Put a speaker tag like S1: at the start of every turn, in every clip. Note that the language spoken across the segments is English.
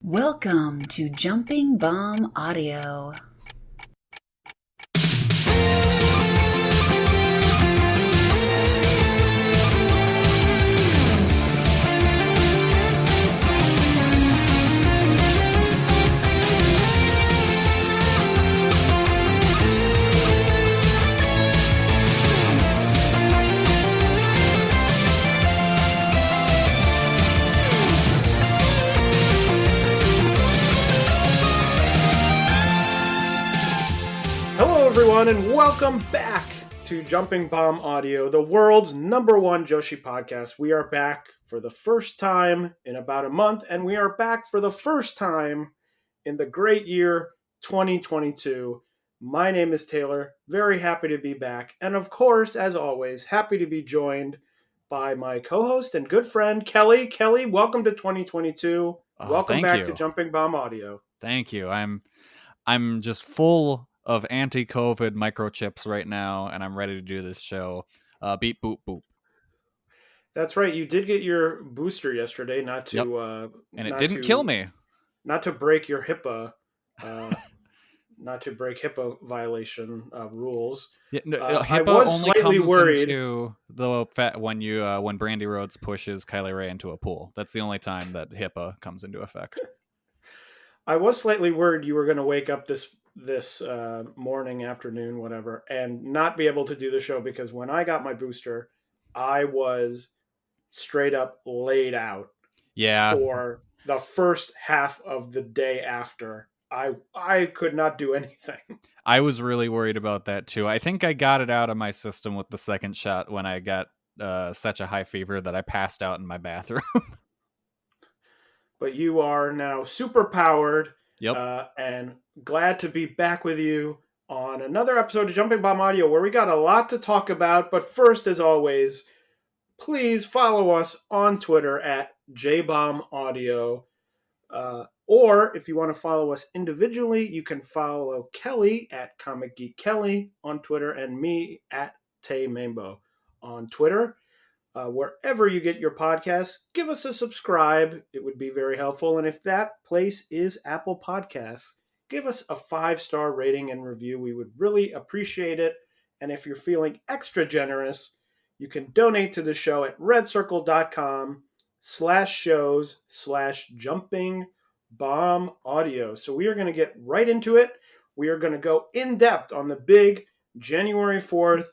S1: Welcome to Jumping Bomb Audio.
S2: Everyone, and welcome back to Jumping Bomb Audio, the world's #1 Joshi podcast. We are back for the first time in about a month, and we are back for the first time in the great year 2022. My name is Taylor, very happy to be back, and of course, as always, happy to be joined by my co-host and good friend, Kelly. Kelly, welcome to 2022. Welcome back to Jumping Bomb Audio.
S3: Thank you. I'm just full of anti-COVID microchips right now, and I'm ready to do this show. Beep, boop, boop.
S2: That's right. You did get your booster yesterday, and
S3: it didn't kill me.
S2: Not to break your HIPAA, not to break HIPAA violation rules.
S3: Yeah, HIPAA I was only slightly comes worried into the when Brandy Rhodes pushes Kylie Rae into a pool. That's the only time that HIPAA comes into effect.
S2: I was slightly worried you were going to wake up this morning, afternoon, whatever, and not be able to do the show, because when I got my booster, I was straight up laid out.
S3: Yeah.
S2: For the first half of the day after. I could not do anything.
S3: I was really worried about that too. I think I got it out of my system with the second shot when I got such a high fever that I passed out in my bathroom.
S2: But you are now super powered.
S3: Yep.
S2: And glad to be back with you on another episode of Jumping Bomb Audio, where we got a lot to talk about. But first, as always, please follow us on Twitter at JBombAudio. Or if you want to follow us individually, you can follow Kelly at Comic Geek Kelly on Twitter and me at Tay Mambo on Twitter. Wherever you get your podcasts, give us a subscribe. It would be very helpful. And if that place is Apple Podcasts, give us a 5-star rating and review. We would really appreciate it. And if you're feeling extra generous, you can donate to the show at redcircle.com/shows/jumping-bomb-audio. So we are going to get right into it. We are going to go in depth on the big January 4th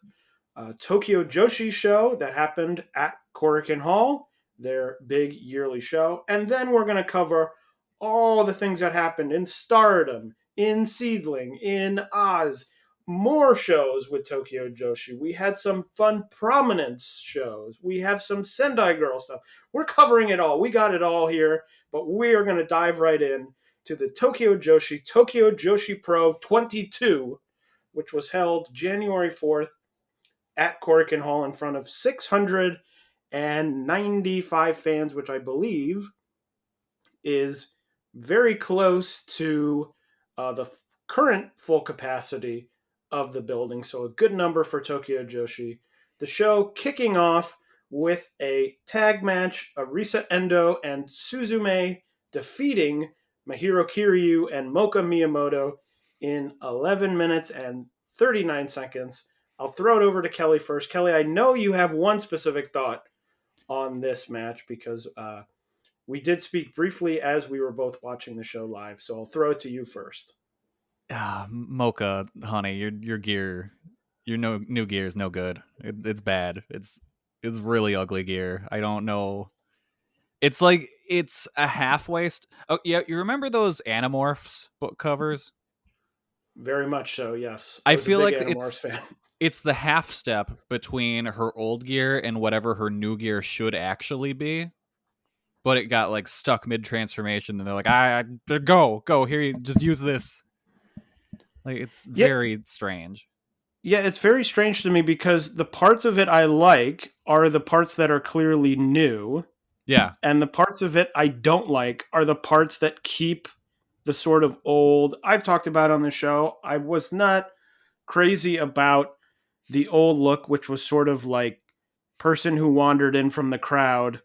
S2: Tokyo Joshi show that happened at Korakuen Hall, their big yearly show. And then we're going to cover all the things that happened in Stardom, in SEAdLINNG, in Oz, more shows with Tokyo Joshi. We had some fun prominence shows. We have some Sendai Girl stuff. We're covering it all. We got it all here, but we are going to dive right in to the Tokyo Joshi Pro 22, which was held January 4th at Korakuen Hall in front of 695 fans, which I believe is very close to the current full capacity of the building. So a good number for Tokyo Joshi. The show kicking off with a tag match, Arisa, Endo, and Suzume defeating Mahiro Kiriyu and Moka Miyamoto in 11 minutes and 39 seconds. I'll throw it over to Kelly first. Kelly, I know you have one specific thought on this match because we did speak briefly as we were both watching the show live. So I'll throw it to you first.
S3: Moka, honey, your gear, your new gear is no good. It's bad. It's really ugly gear. I don't know. It's like it's a halfway. Oh yeah, you remember those Animorphs book covers?
S2: Very much so. Yes,
S3: I feel like it's the half step between her old gear and whatever her new gear should actually be. But it got like stuck mid transformation, and they're like, go here, you just use this. Like it's very strange.
S2: Yeah, it's very strange to me because the parts of it I like are the parts that are clearly new.
S3: Yeah.
S2: And the parts of it I don't like are the parts that keep the sort of old. I've talked about on the show. I was not crazy about the old look, which was sort of like person who wandered in from the crowd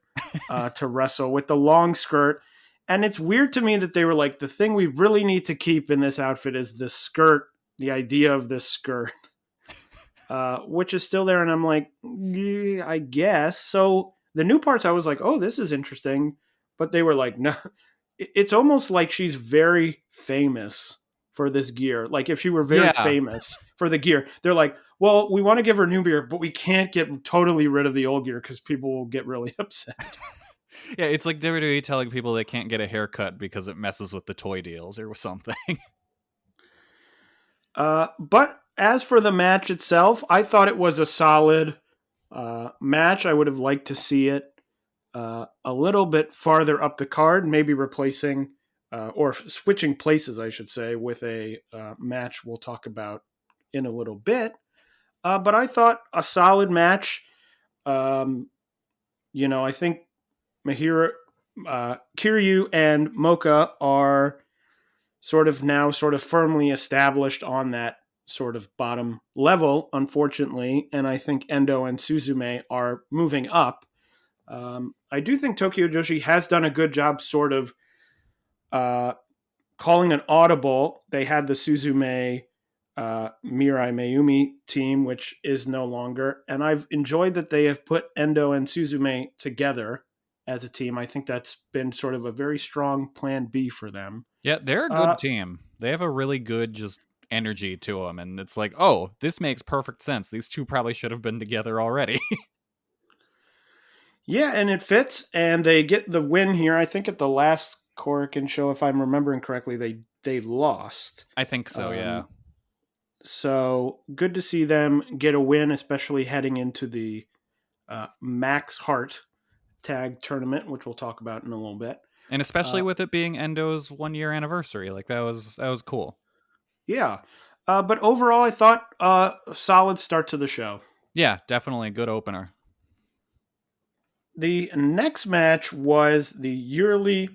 S2: to wrestle with the long skirt And it's weird to me that they were like, the thing we really need to keep in this outfit is the skirt, the idea of this skirt, which is still there. And I'm like, yeah, I guess. So the new parts, I was like, oh, this is interesting. But they were like, no, it's almost like she's very famous for this gear. Like if she were very
S3: Yeah.
S2: famous for the gear, they're like, well, we want to give her new gear, but we can't get totally rid of the old gear because people will get really upset.
S3: Yeah, it's like WWE telling people they can't get a haircut because it messes with the toy deals or something.
S2: But as for the match itself, I thought it was a solid match. I would have liked to see it a little bit farther up the card, maybe replacing or switching places, I should say, with a match we'll talk about in a little bit. But I thought a solid match. I think Kiriyu and Moka are sort of firmly established on that sort of bottom level, unfortunately. And I think Endo and Suzume are moving up. I do think Tokyo Joshi has done a good job sort of calling an audible. They had the Suzume Mirai Mayumi team, which is no longer. And I've enjoyed that they have put Endo and Suzume together as a team. I think that's been sort of a very strong plan B for them.
S3: Yeah, they're a good team. They have a really good just energy to them. And it's like, oh, this makes perfect sense. These two probably should have been together already.
S2: Yeah, and it fits. And they get the win here. I think at the last Korakuen show, if I'm remembering correctly, they lost.
S3: I think so, yeah.
S2: So good to see them get a win, especially heading into the Max Heart tag tournament, which we'll talk about in a little bit.
S3: And especially with it being Endo's 1 year anniversary, like that was cool.
S2: Yeah, but overall, I thought a solid start to the show.
S3: Yeah, definitely a good opener.
S2: The next match was the yearly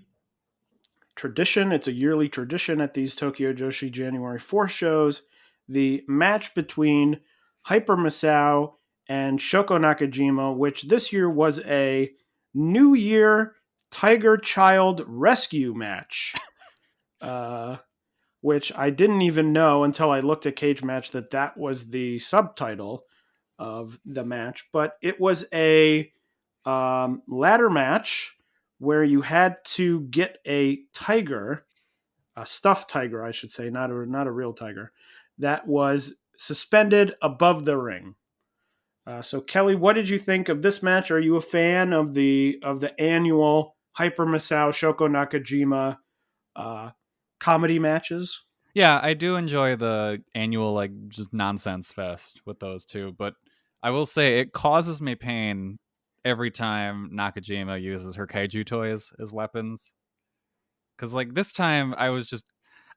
S2: tradition. It's a yearly tradition at these Tokyo Joshi January 4th shows. The match between Hyper Misao and Shoko Nakajima, which this year was a New Year Tiger Child Rescue match, which I didn't even know until I looked at Cage Match that was the subtitle of the match. But it was a ladder match where you had to get a tiger, a stuffed tiger, I should say, not a real tiger, that was suspended above the ring. So Kelly, what did you think of this match? Are you a fan of the annual Hyper Misao Shoko Nakajima comedy matches?
S3: Yeah, I do enjoy the annual like just nonsense fest with those two, but I will say it causes me pain every time Nakajima uses her kaiju toys as weapons. Because like this time I was just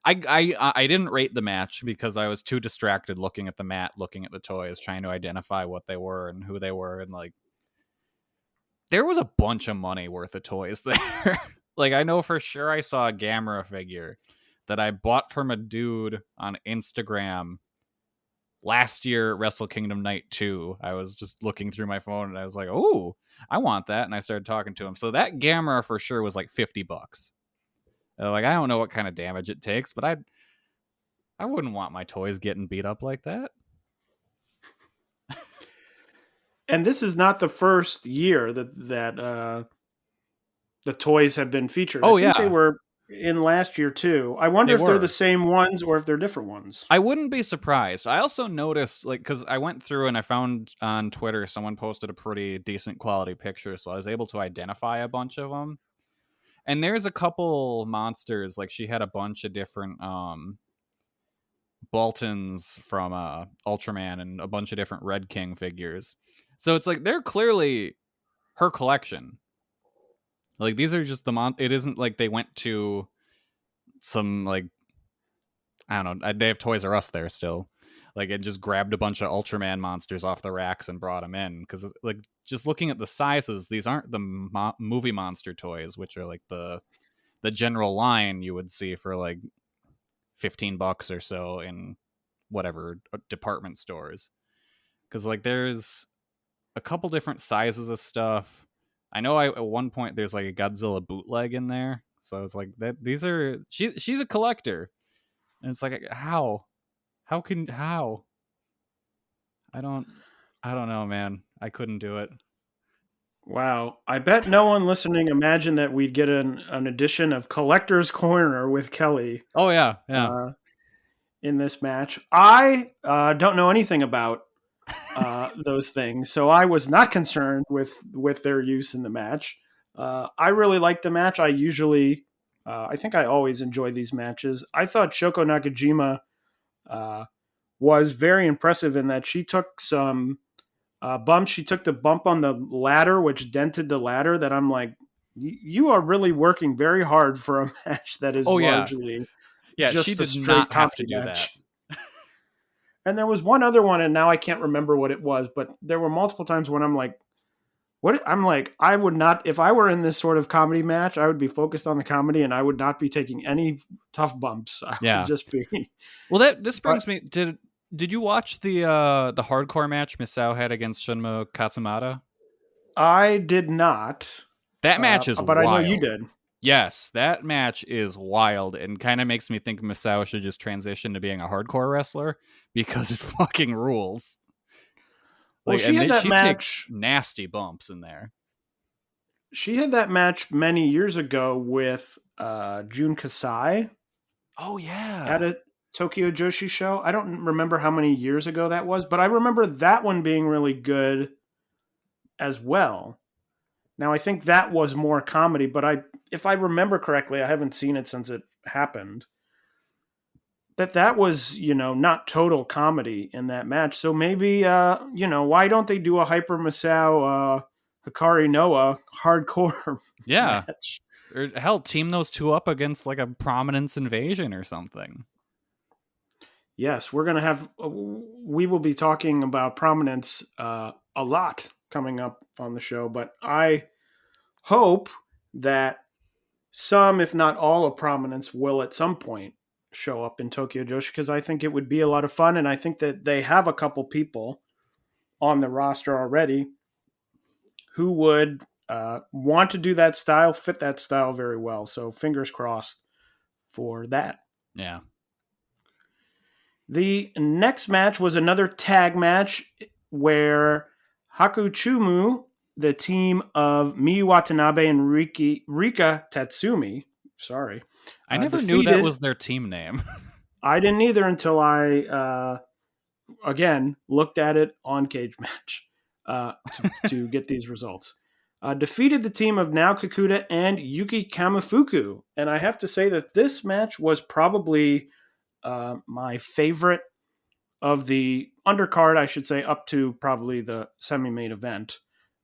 S3: I didn't rate the match because I was too distracted looking at the mat, looking at the toys, trying to identify what they were and who they were, and like there was a bunch of money worth of toys there. Like I know for sure I saw a Gamera figure that I bought from a dude on Instagram last year at Wrestle Kingdom Night 2. I was just looking through my phone and I was like, oh, I want that. And I started talking to him. So that Gamera for sure was like $50. Like, I don't know what kind of damage it takes, but I wouldn't want my toys getting beat up like that.
S2: And this is not the first year that the toys have been featured.
S3: Oh,
S2: I think
S3: yeah.
S2: they were in last year too. I wonder if they're the same ones or if they're different ones.
S3: I wouldn't be surprised. I also noticed, like, because I went through and I found on Twitter someone posted a pretty decent quality picture, so I was able to identify a bunch of them. And there's a couple monsters, like she had a bunch of different Boltons from Ultraman and a bunch of different Red King figures. So it's like they're clearly her collection. Like these are just it isn't like they went to some like I don't know, they have Toys R Us there still. Like it just grabbed a bunch of Ultraman monsters off the racks and brought them in because like just looking at the sizes, these aren't the movie monster toys, which are like the general line you would see for like $15 or so in whatever department stores. Because like there's a couple different sizes of stuff. I know at one point there's like a Godzilla bootleg in there, So it's like that. These are she's a collector, and it's like how I don't know, man. I couldn't do it.
S2: Wow. I bet no one listening imagined that we'd get an edition of Collector's Corner with Kelly
S3: Oh yeah.
S2: in this match. I don't know anything about those things, so I was not concerned with their use in the match. I really liked the match. I think I always enjoy these matches. I thought Shoko Nakajima was very impressive in that she took some bumps. She took the bump on the ladder, which dented the ladder. That I'm like, you are really working very hard for a match that is largely just
S3: she
S2: the
S3: did
S2: straight
S3: not have to
S2: comedy
S3: do
S2: match.
S3: that.
S2: And there was one other one, and now I can't remember what it was, but there were multiple times when I'm like, what? I'm like, I would not, if I were in this sort of comedy match, I would be focused on the comedy and I would not be taking any tough bumps. I would just be.
S3: Well, this brings me. Did you watch the hardcore match Misao had against Shunmo Katsumata?
S2: I did not.
S3: That match is
S2: but
S3: wild.
S2: I know you did.
S3: Yes, that match is wild and kind of makes me think Misao should just transition to being a hardcore wrestler because it fucking rules.
S2: Well, she had that match.
S3: Takes nasty bumps in there.
S2: She had that match many years ago with Jun Kasai.
S3: Oh yeah,
S2: at a Tokyo Joshi show. I don't remember how many years ago that was, but I remember that one being really good as well. Now, I think that was more comedy, but if I remember correctly, I haven't seen it since it happened, that was, not total comedy in that match. So maybe, why don't they do a Hyper Misao, Hikari Noah hardcore match?
S3: Or hell, team those two up against like a Prominence Invasion or something.
S2: Yes, we will be talking about Prominence a lot coming up on the show, but I hope that some, if not all, of Prominence will at some point show up in Tokyo Joshi, because I think it would be a lot of fun, and I think that they have a couple people on the roster already who would want to do that style, fit that style very well. So fingers crossed for that.
S3: Yeah.
S2: The next match was another tag match where Hakuchumu, the team of Miyu Watanabe and Rika Tatsumi,
S3: I never knew that was their team name.
S2: I didn't either until I, again, looked at it on Cage Match to get these results. Defeated the team of Nao Kakuta and Yuki Kamifuku. And I have to say that this match was probably my favorite of the undercard, I should say, up to probably the semi-main event.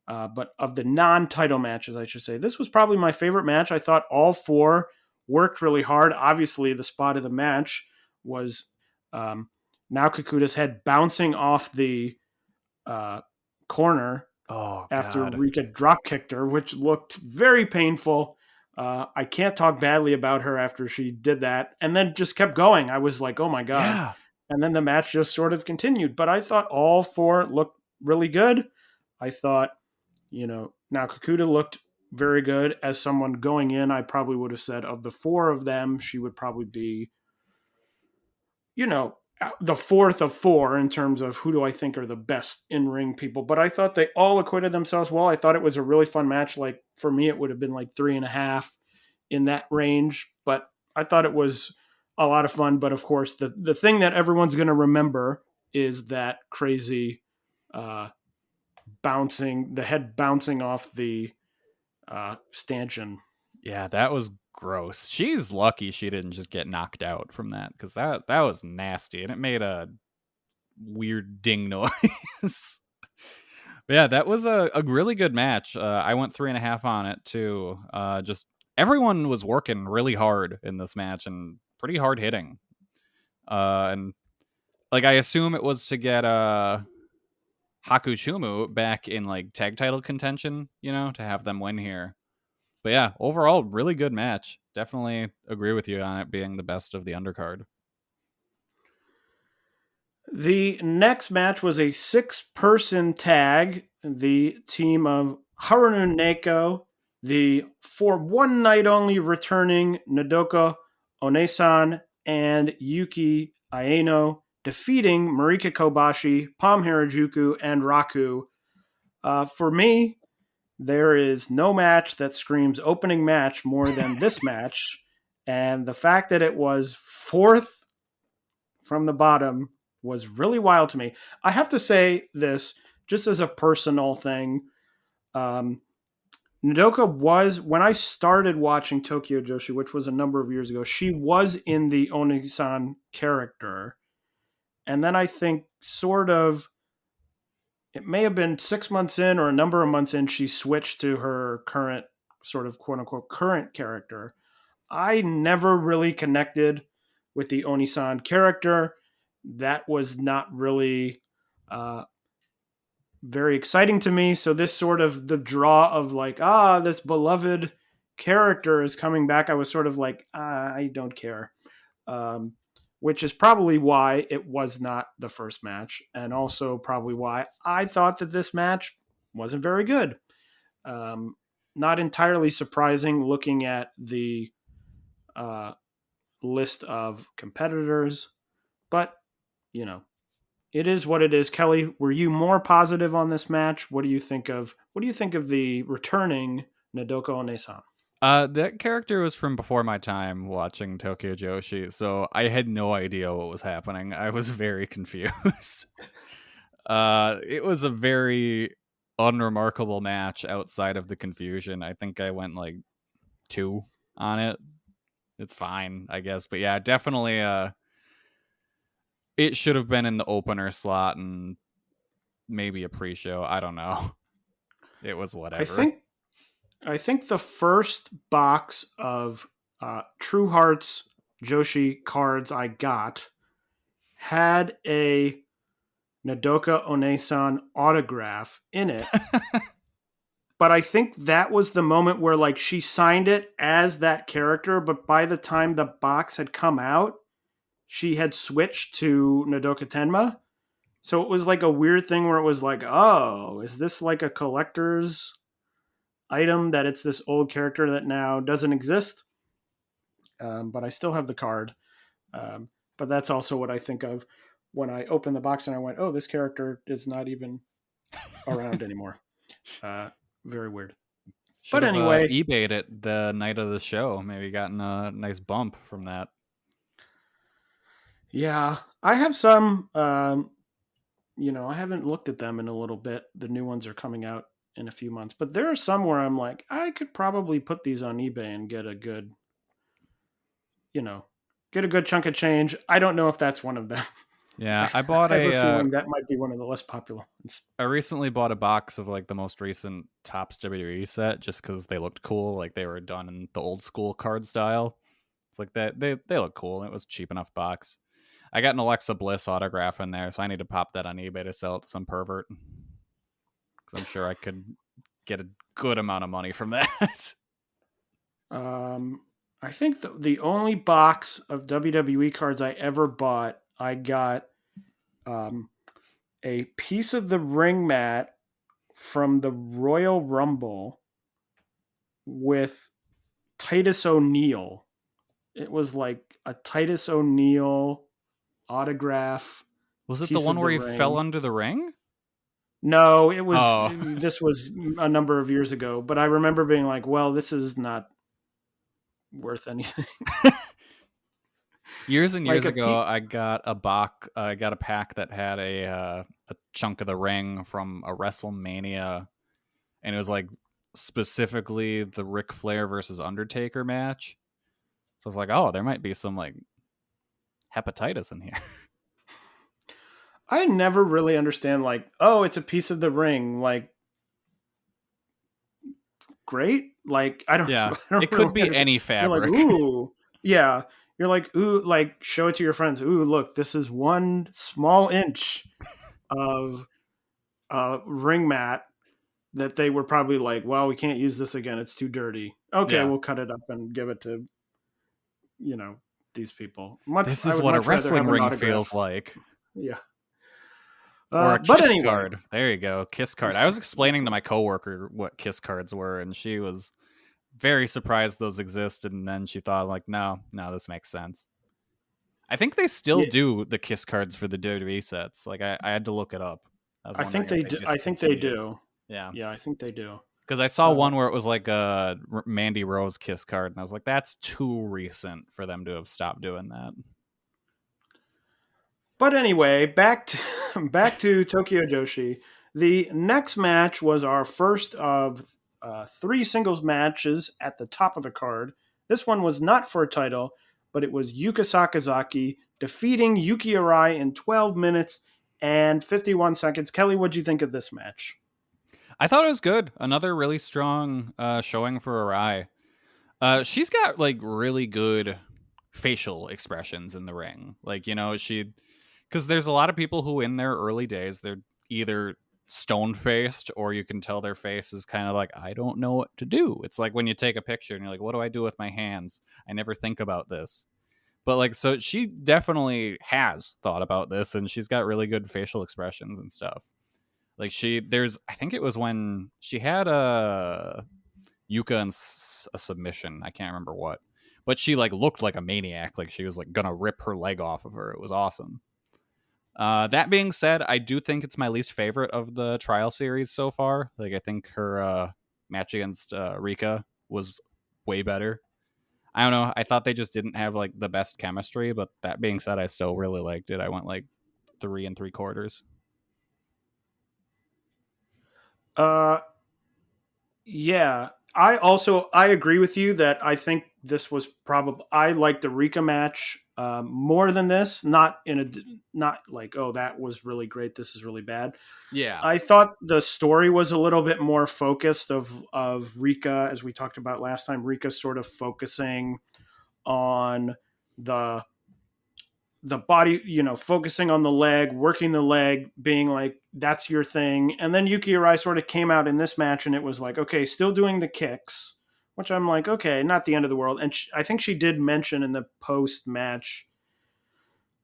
S2: But of the non-title matches, I should say, this was probably my favorite match. I thought all four worked really hard. Obviously, the spot of the match was Nao Kakuta's head bouncing off the corner after Rika drop kicked her, which looked very painful. I can't talk badly about her after she did that, and then just kept going. I was like, oh my God.
S3: Yeah.
S2: And then the match just sort of continued. But I thought all four looked really good. I thought, Nao Kakuta looked very good. As someone going in, I probably would have said of the four of them, she would probably be, the fourth of four in terms of who do I think are the best in-ring people. But I thought they all acquitted themselves well. I thought it was a really fun match. Like, for me, it would have been like 3.5 in that range. But I thought it was a lot of fun. But of course, the thing that everyone's going to remember is that crazy the head bouncing off the stanchion.
S3: Yeah, that was gross. She's lucky she didn't just get knocked out from that, because that was nasty, and it made a weird ding noise. But yeah, that was a really good match. I went 3.5 on it too. Just everyone was working really hard in this match and pretty hard hitting. And like, I assume it was to get Hakuchumu back in like tag title contention, to have them win here. But yeah, overall, really good match. Definitely agree with you on it being the best of the undercard.
S2: The next match was a 6-person tag. The team of Harunu Neko, the for one night only returning Nodoka Onesan and Yuki Aeno, defeating Marika Kobashi, Palm Harajuku, and Raku. For me, there is no match that screams opening match more than this match. And the fact that it was fourth from the bottom was really wild to me. I have to say this just as a personal thing. Nodoka was, when I started watching Tokyo Joshi, which was a number of years ago, she was in the Onisan character. And then I think it may have been 6 months in or a number of months in, she switched to her current sort of quote unquote current character. I never really connected with the Onisan character. That was not really very exciting to me. So this sort of the draw of like, this beloved character is coming back. I was sort of like, I don't care. Which is probably why it was not the first match. And also probably why I thought that this match wasn't very good. Not entirely surprising looking at the list of competitors. But, it is what it is. Kelly, were you more positive on this match? What do you think of the returning Nodoka Onesan?
S3: That character was from before my time watching Tokyo Joshi, so I had no idea what was happening. I was very confused. It was a very unremarkable match outside of the confusion. I think I went like 2 on it. It's fine, I guess. But yeah, definitely it should have been in the opener slot and maybe a pre-show. I don't know. It was whatever.
S2: I think the first box of True Hearts Joshi cards I got had a Nodoka Onesan autograph in it. But I think that was the moment where like she signed it as that character, but by the time the box had come out, she had switched to Nodoka Tenma. So it was like a weird thing where it was like, oh, is this like a collector's item that it's this old character that now doesn't exist? But I still have the card. But that's also what I think of when I opened the box and I went, oh, this character is not even around anymore. Very weird.
S3: Should
S2: but
S3: have,
S2: anyway,
S3: eBayed it the night of the show. Maybe gotten a nice bump from that.
S2: Yeah, I have some. I haven't looked at them in a little bit. The new ones are coming out in a few months, but there are some where I'm like, I could probably put these on eBay and get a good, chunk of change. I don't know if that's one of them.
S3: Yeah, I bought
S2: I have a feeling that might be one of the less popular ones.
S3: I recently bought a box of like the most recent Topps WWE set just because they looked cool. Like they were done in the old school card style. It's like that they look cool. It was a cheap enough box. I got an Alexa Bliss autograph in there, so I need to pop that on eBay to sell it to some pervert. Because I'm sure I could get a good amount of money from that.
S2: I think the only box of WWE cards I ever bought, I got a piece of the ring mat from the Royal Rumble with Titus O'Neil. It was like a Titus O'Neil autograph.
S3: Was it the one where he fell under the ring?
S2: No, it was. Oh. This was a number of years ago, but I remember being like, "Well, this is not worth anything."
S3: Years and years ago, I got a pack that had a chunk of the ring from a WrestleMania, and it was like specifically the Ric Flair versus Undertaker match. So I was like, oh, there might be some like hepatitis in here.
S2: I never really understand like, oh, it's a piece of the ring, like great. Like I don't.
S3: Yeah,
S2: I don't
S3: it could be any fabric.
S2: You're like, ooh, yeah. You're like, ooh, like show it to your friends. Ooh, look, this is 1 small inch of ring mat that they were probably like, well, we can't use this again. It's too dirty. Okay, yeah. We'll cut it up and give it to, these people.
S3: This is what a wrestling ring feels like.
S2: Yeah.
S3: Or a kiss card. There you go. Kiss card. I was explaining to my coworker what kiss cards were, and she was very surprised those existed, and then she thought like, no, this makes sense. I think they still
S2: Yeah,
S3: do the kiss cards for the WWE sets. Like I had to look it up. I was
S2: I think
S3: wondering if
S2: they
S3: they
S2: do. I think they
S3: discontinued.
S2: do.
S3: Yeah,
S2: Yeah, I think they do.
S3: because I saw
S2: Uh,
S3: one where it was like a Mandy Rose kiss card, and I was like, that's too recent for them to have stopped doing that.
S2: but anyway, back to back to Tokyo Joshi. The next match was our first of three singles matches at the top of the card. This one was not for a title, but it was Yuka Sakazaki defeating Yukiya Arai in 12 minutes and 51 seconds. Kelly, what'd you think of this match?
S3: I thought it was good. Another really strong showing for Arai. She's got like really good facial expressions in the ring. Like, because there's a lot of people who in their early days, they're either stone faced or you can tell their face is kind of like, I don't know what to do. It's like when you take a picture and you're like, what do I do with my hands? I never think about this. But like, so she definitely has thought about this and she's got really good facial expressions and stuff. Like I think it was when she had a Yuka in a submission. I can't remember what, but she like looked like a maniac. Like she was like gonna rip her leg off of her. It was awesome. That being said, I do think it's my least favorite of the trial series so far. Like I think her match against Rika was way better. I don't know. I thought they just didn't have like the best chemistry, but that being said, I still really liked it. I went like 3 3/4.
S2: Uh, yeah, I agree with you that I think this was probably I like the Rika match more than this. Not like, oh, that was really great. This is really bad.
S3: Yeah.
S2: I thought the story was a little bit more focused of Rika, as we talked about last time. Rika sort of focusing on the the body, focusing on the leg, working the leg, being like, that's your thing. And then Yuki Arai sort of came out in this match and it was like, okay, still doing the kicks, which I'm like, okay, not the end of the world. And I think she did mention in the post match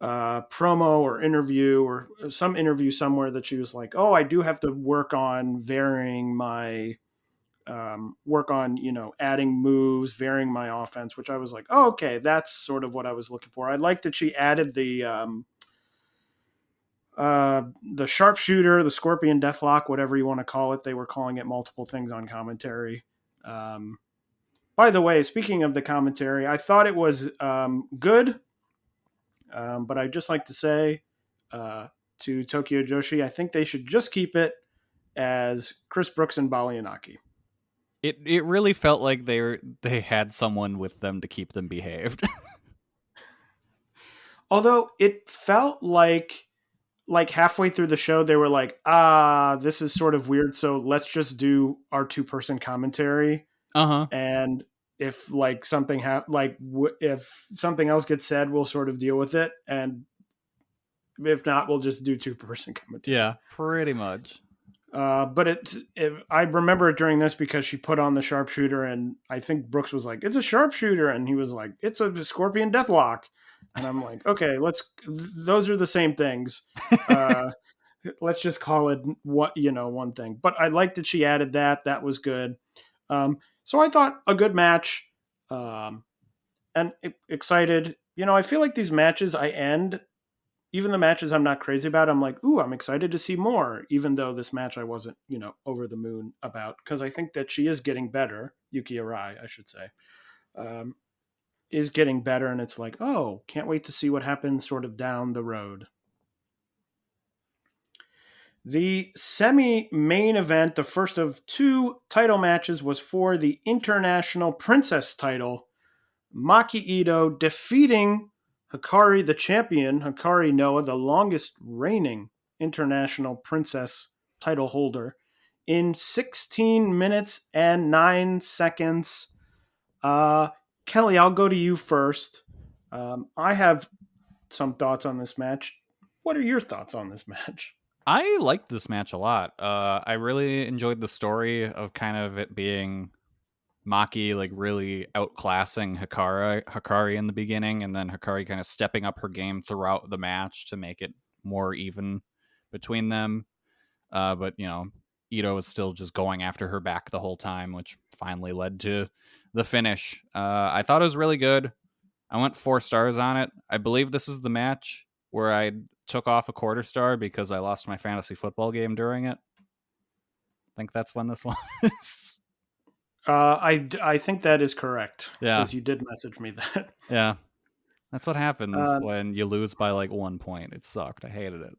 S2: promo or interview or some interview somewhere that she was like, oh, I do have to work on varying my work on adding moves, varying my offense, which I was like, oh, okay, that's sort of what I was looking for. I like that she added the sharpshooter, the scorpion deathlock, whatever you want to call it. They were calling it multiple things on commentary. By the way, speaking of the commentary, I thought it was good, but I'd just like to say to Tokyo Joshi, I think they should just keep it as Chris Brooks and Balianaki.
S3: It really felt like they had someone with them to keep them behaved.
S2: Although it felt like halfway through the show they were like, this is sort of weird, so let's just do our two-person commentary.
S3: Uh-huh.
S2: And if like something if something else gets said, we'll sort of deal with it, and if not, we'll just do two-person commentary.
S3: Yeah, pretty much.
S2: But I remember it during this because she put on the sharpshooter, and I think Brooks was like, "It's a sharpshooter," and he was like, "It's a scorpion deathlock," and I'm like, "Okay, those are the same things. Let's just call it one thing." But I liked that she added that. That was good. So I thought a good match, and excited. I feel like these matches I end. Even the matches I'm not crazy about, I'm like, ooh, I'm excited to see more. Even though this match I wasn't, over the moon about, because I think that she is getting better. Yuki Arai, I should say, is getting better, and it's like, oh, can't wait to see what happens sort of down the road. The semi-main event, the first of two title matches, was for the International Princess title. Maki Ito defeating Hikari, the champion, Hikari Noah, the longest reigning International Princess title holder, in 16 minutes and 9 seconds. Kelly, I'll go to you first. I have some thoughts on this match. What are your thoughts on this match?
S3: I liked this match a lot. I really enjoyed the story of kind of it being Maki like really outclassing Hikari in the beginning, and then Hikari kind of stepping up her game throughout the match to make it more even between them. But Ito was still just going after her back the whole time, which finally led to the finish. I thought it was really good. I went 4 stars on it. I believe this is the match where I took off a quarter star because I lost my fantasy football game during it. I think that's when this was.
S2: I think that is correct.
S3: Yeah.
S2: Because you did message me that.
S3: Yeah. That's what happens when you lose by like 1 point. It sucked. I hated it.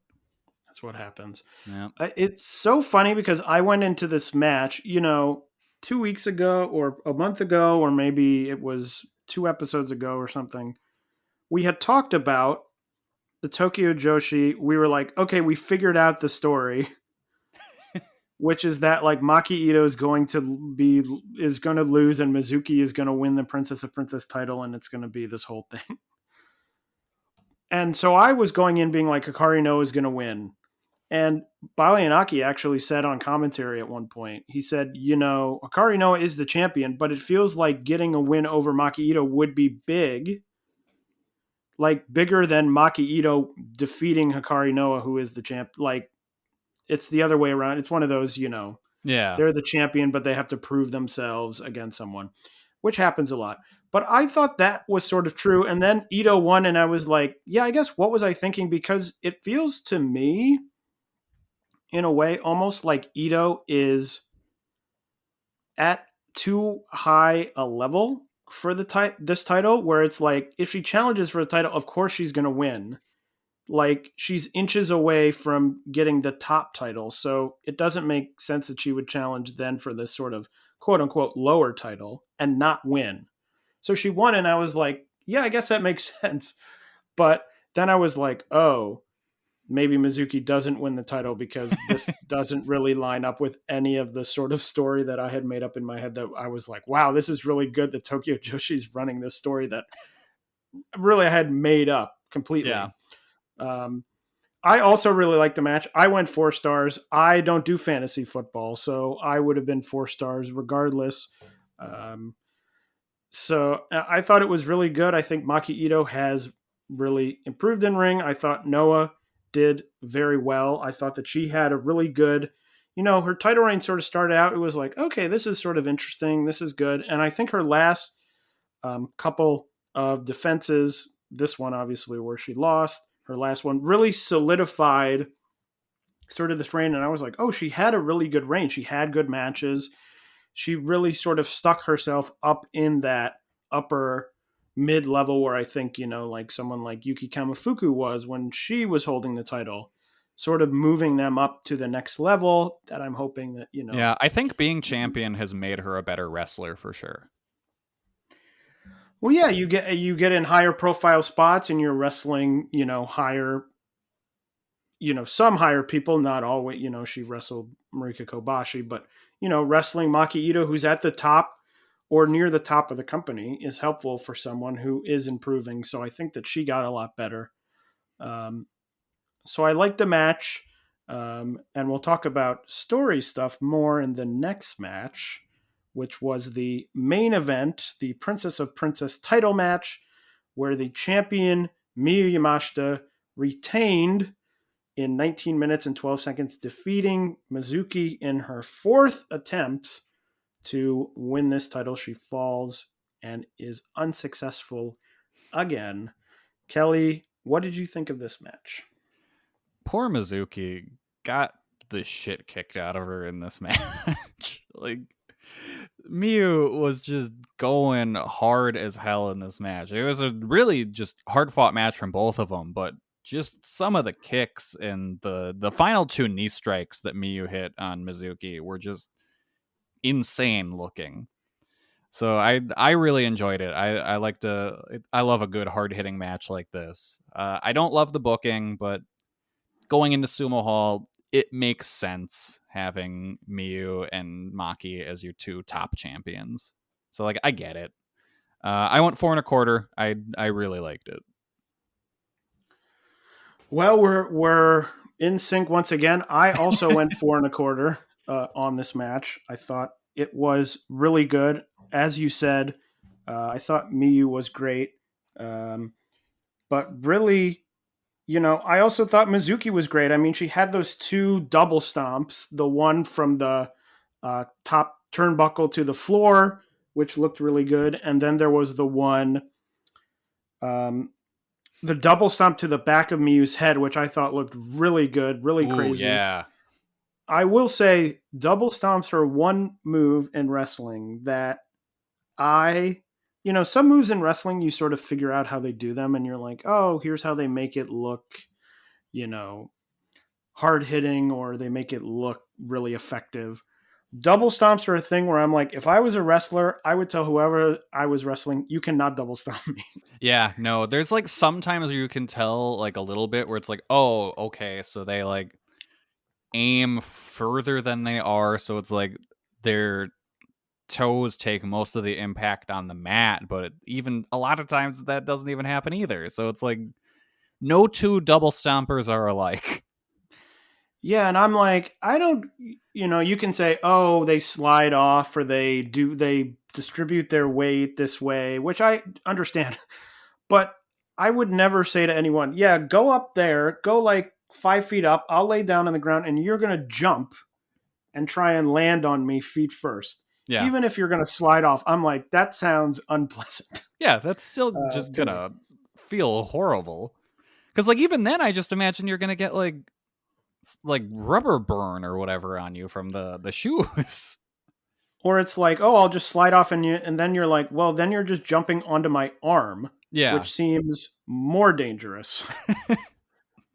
S2: That's what happens.
S3: Yeah.
S2: It's so funny because I went into this match, 2 weeks ago or a month ago, or maybe it was 2 episodes ago or something. We had talked about the Tokyo Joshi. We were like, okay, we figured out the story, which is that like Maki Ito is going to lose and Mizuki is going to win the Princess of Princess title, and it's going to be this whole thing. And so I was going in being like, Hikari Noa is going to win. And Balianaki actually said on commentary at one point, he said, Hikari Noa is the champion, but it feels like getting a win over Maki Ito would be big. Like bigger than Maki Ito defeating Hikari Noa, who is the champ. Like it's the other way around. It's one of those,
S3: Yeah.
S2: they're the champion, but they have to prove themselves against someone, which happens a lot. But I thought that was sort of true. And then Ito won, and I was like, yeah, I guess what was I thinking? Because it feels to me, in a way, almost like Ito is at too high a level for this title, where it's like, if she challenges for the title, of course she's going to win. Like, she's inches away from getting the top title, so it doesn't make sense that she would challenge then for this sort of quote-unquote lower title and not win. So she won, and I was like, yeah, I guess that makes sense. But then I was like, oh, maybe Mizuki doesn't win the title because this doesn't really line up with any of the sort of story that I had made up in my head, that I was like, wow, this is really good that Tokyo Joshi's running this story that really I had made up completely.
S3: Yeah.
S2: I also really liked the match. I went 4 stars. I don't do fantasy football, so I would have been 4 stars regardless. So I thought it was really good. I think Maki Ito has really improved in ring. I thought Noah did very well. I thought that she had a really good, her title reign sort of started out. It was like, okay, this is sort of interesting. This is good. And I think her last couple of defenses, this one obviously where she lost, her last one really solidified sort of this reign. And I was like, oh, she had a really good reign. She had good matches. She really sort of stuck herself up in that upper mid-level where I think, like someone like Yuki Kamifuku was when she was holding the title, sort of moving them up to the next level that I'm hoping that,
S3: Yeah, I think being champion has made her a better wrestler for sure.
S2: Well, yeah, you get in higher profile spots and you're wrestling, higher, some higher people, not always, she wrestled Marika Kobashi, but, wrestling Maki Ito, who's at the top or near the top of the company, is helpful for someone who is improving. So I think that she got a lot better. So I like the match. And we'll talk about story stuff more in the next match, which was the main event, the Princess of Princess title match, where the champion Miyu Yamashita retained in 19 minutes and 12 seconds, defeating Mizuki in her 4th attempt to win this title. She falls and is unsuccessful again. Kelly, what did you think of this match?
S3: Poor Mizuki got the shit kicked out of her in this match. Like, Miyu was just going hard as hell in this match. It was a really just hard fought match from both of them, but just some of the kicks and the final 2 knee strikes that Miyu hit on Mizuki were just insane looking. So I really enjoyed it. I love a good hard hitting match like this. I don't love the booking, but going into Sumo Hall, it makes sense having Miyu and Maki as your 2 top champions. So like I get it. I went 4 1/4. I really liked it.
S2: Well, we're in sync once again. I also went 4 1/4 on this match. I thought it was really good. As you said, I thought Miyu was great. But really, I also thought Mizuki was great. I mean, she had those two double stomps, the one from the top turnbuckle to the floor, which looked really good. And then there was the one, um, the double stomp to the back of Miyu's head, which I thought looked really good, really
S3: Ooh,
S2: crazy.
S3: yeah.
S2: I will say double stomps are one move in wrestling that some moves in wrestling, you sort of figure out how they do them and you're like, oh, here's how they make it look, you know, hard hitting, or they make it look really effective. Double stomps are a thing where I'm like, if I was a wrestler, I would tell whoever I was wrestling, you cannot double stomp me.
S3: Yeah, no, there's like sometimes you can tell like a little bit where it's like, oh, okay, so they like aim further than they are, so it's like their toes take most of the impact on the mat, but even a lot of times that doesn't even happen either. So it's like no two double stompers are alike.
S2: Yeah, and I'm like, I don't, you can say, oh, they slide off or they distribute their weight this way, which I understand. But I would never say to anyone, yeah, go up there, go like 5 feet up. I'll lay down on the ground and you're going to jump and try and land on me feet first.
S3: Yeah.
S2: Even if you're going to slide off, I'm like, that sounds unpleasant.
S3: Yeah, that's still just gonna feel horrible. Because like even then, I just imagine you're gonna get like rubber burn or whatever on you from the shoes.
S2: Or it's like, oh, I'll just slide off and then you're like, well, then you're just jumping onto my arm,
S3: Yeah.
S2: which seems more dangerous.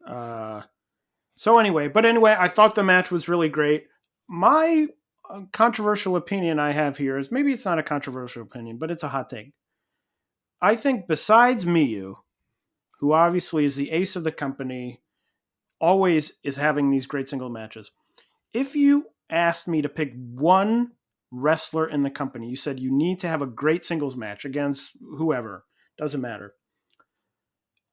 S2: So anyway, I thought the match was really great. My controversial opinion I have here is, maybe it's not a controversial opinion, but it's a hot take. I think besides Miyu, who obviously is the ace of the company, always is having these great single matches. If you asked me to pick one wrestler in the company, you said you need to have a great singles match against whoever, doesn't matter,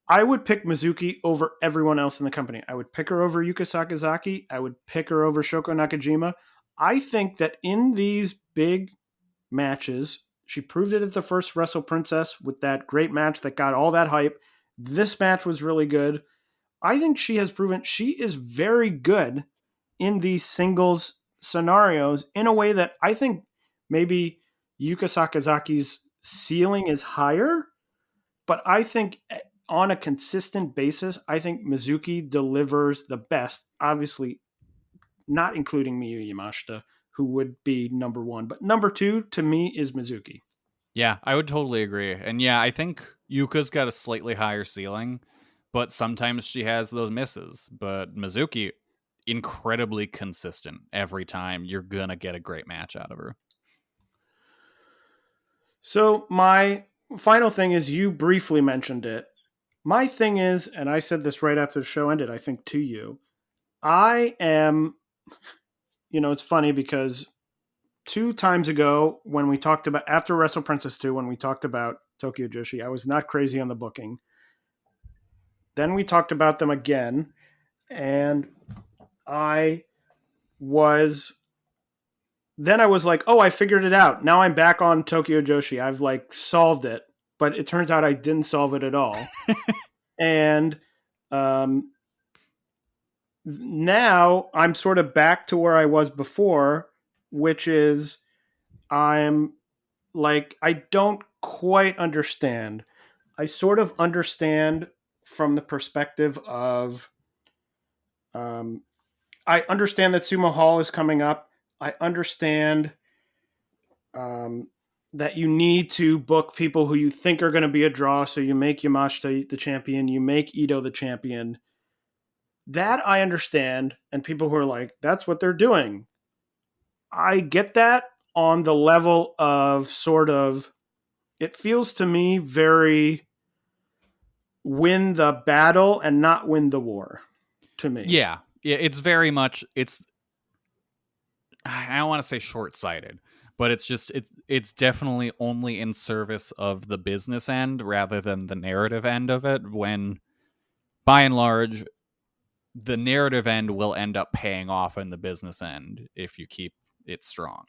S2: I would pick Mizuki over everyone else in the company. I would pick her over Yuka Sakazaki. I would pick her over Shoko Nakajima. I think that in these big matches, she proved it at the first Wrestle Princess with that great match that got all that hype. This match was really good. I think she has proven she is very good in these singles scenarios in a way that I think maybe Yuka Sakazaki's ceiling is higher, but I think on a consistent basis, I think Mizuki delivers the best. Obviously, not including Miyu Yamashita, who would be number one. But number two, to me, is Mizuki.
S3: Yeah, I would totally agree. And yeah, I think Yuka's got a slightly higher ceiling, but sometimes she has those misses. But Mizuki, incredibly consistent every time. You're gonna get a great match out of her.
S2: So my final thing is, you briefly mentioned it. My thing is, and I said this right after the show ended, I think to you, I am, it's funny because 2 times ago when we talked about, after Wrestle Princess 2, when we talked about Tokyo Joshi, I was not crazy on the booking. Then we talked about them again, and I was like, oh, I figured it out. Now I'm back on Tokyo Joshi. I've like solved it, but it turns out I didn't solve it at all. And now I'm sort of back to where I was before, which is I'm like, I don't quite understand. I sort of understand from the perspective of, I understand that Sumo Hall is coming up. I understand that you need to book people who you think are going to be a draw. So you make Yamashita the champion, you make Ito the champion. That I understand. And people who are like, that's what they're doing. I get that on the level of sort of, it feels to me very win the battle and not win the war to me.
S3: Yeah. Yeah, it's very much, I don't want to say short-sighted, but it's definitely only in service of the business end rather than the narrative end of it, when by and large the narrative end will end up paying off in the business end if you keep it strong.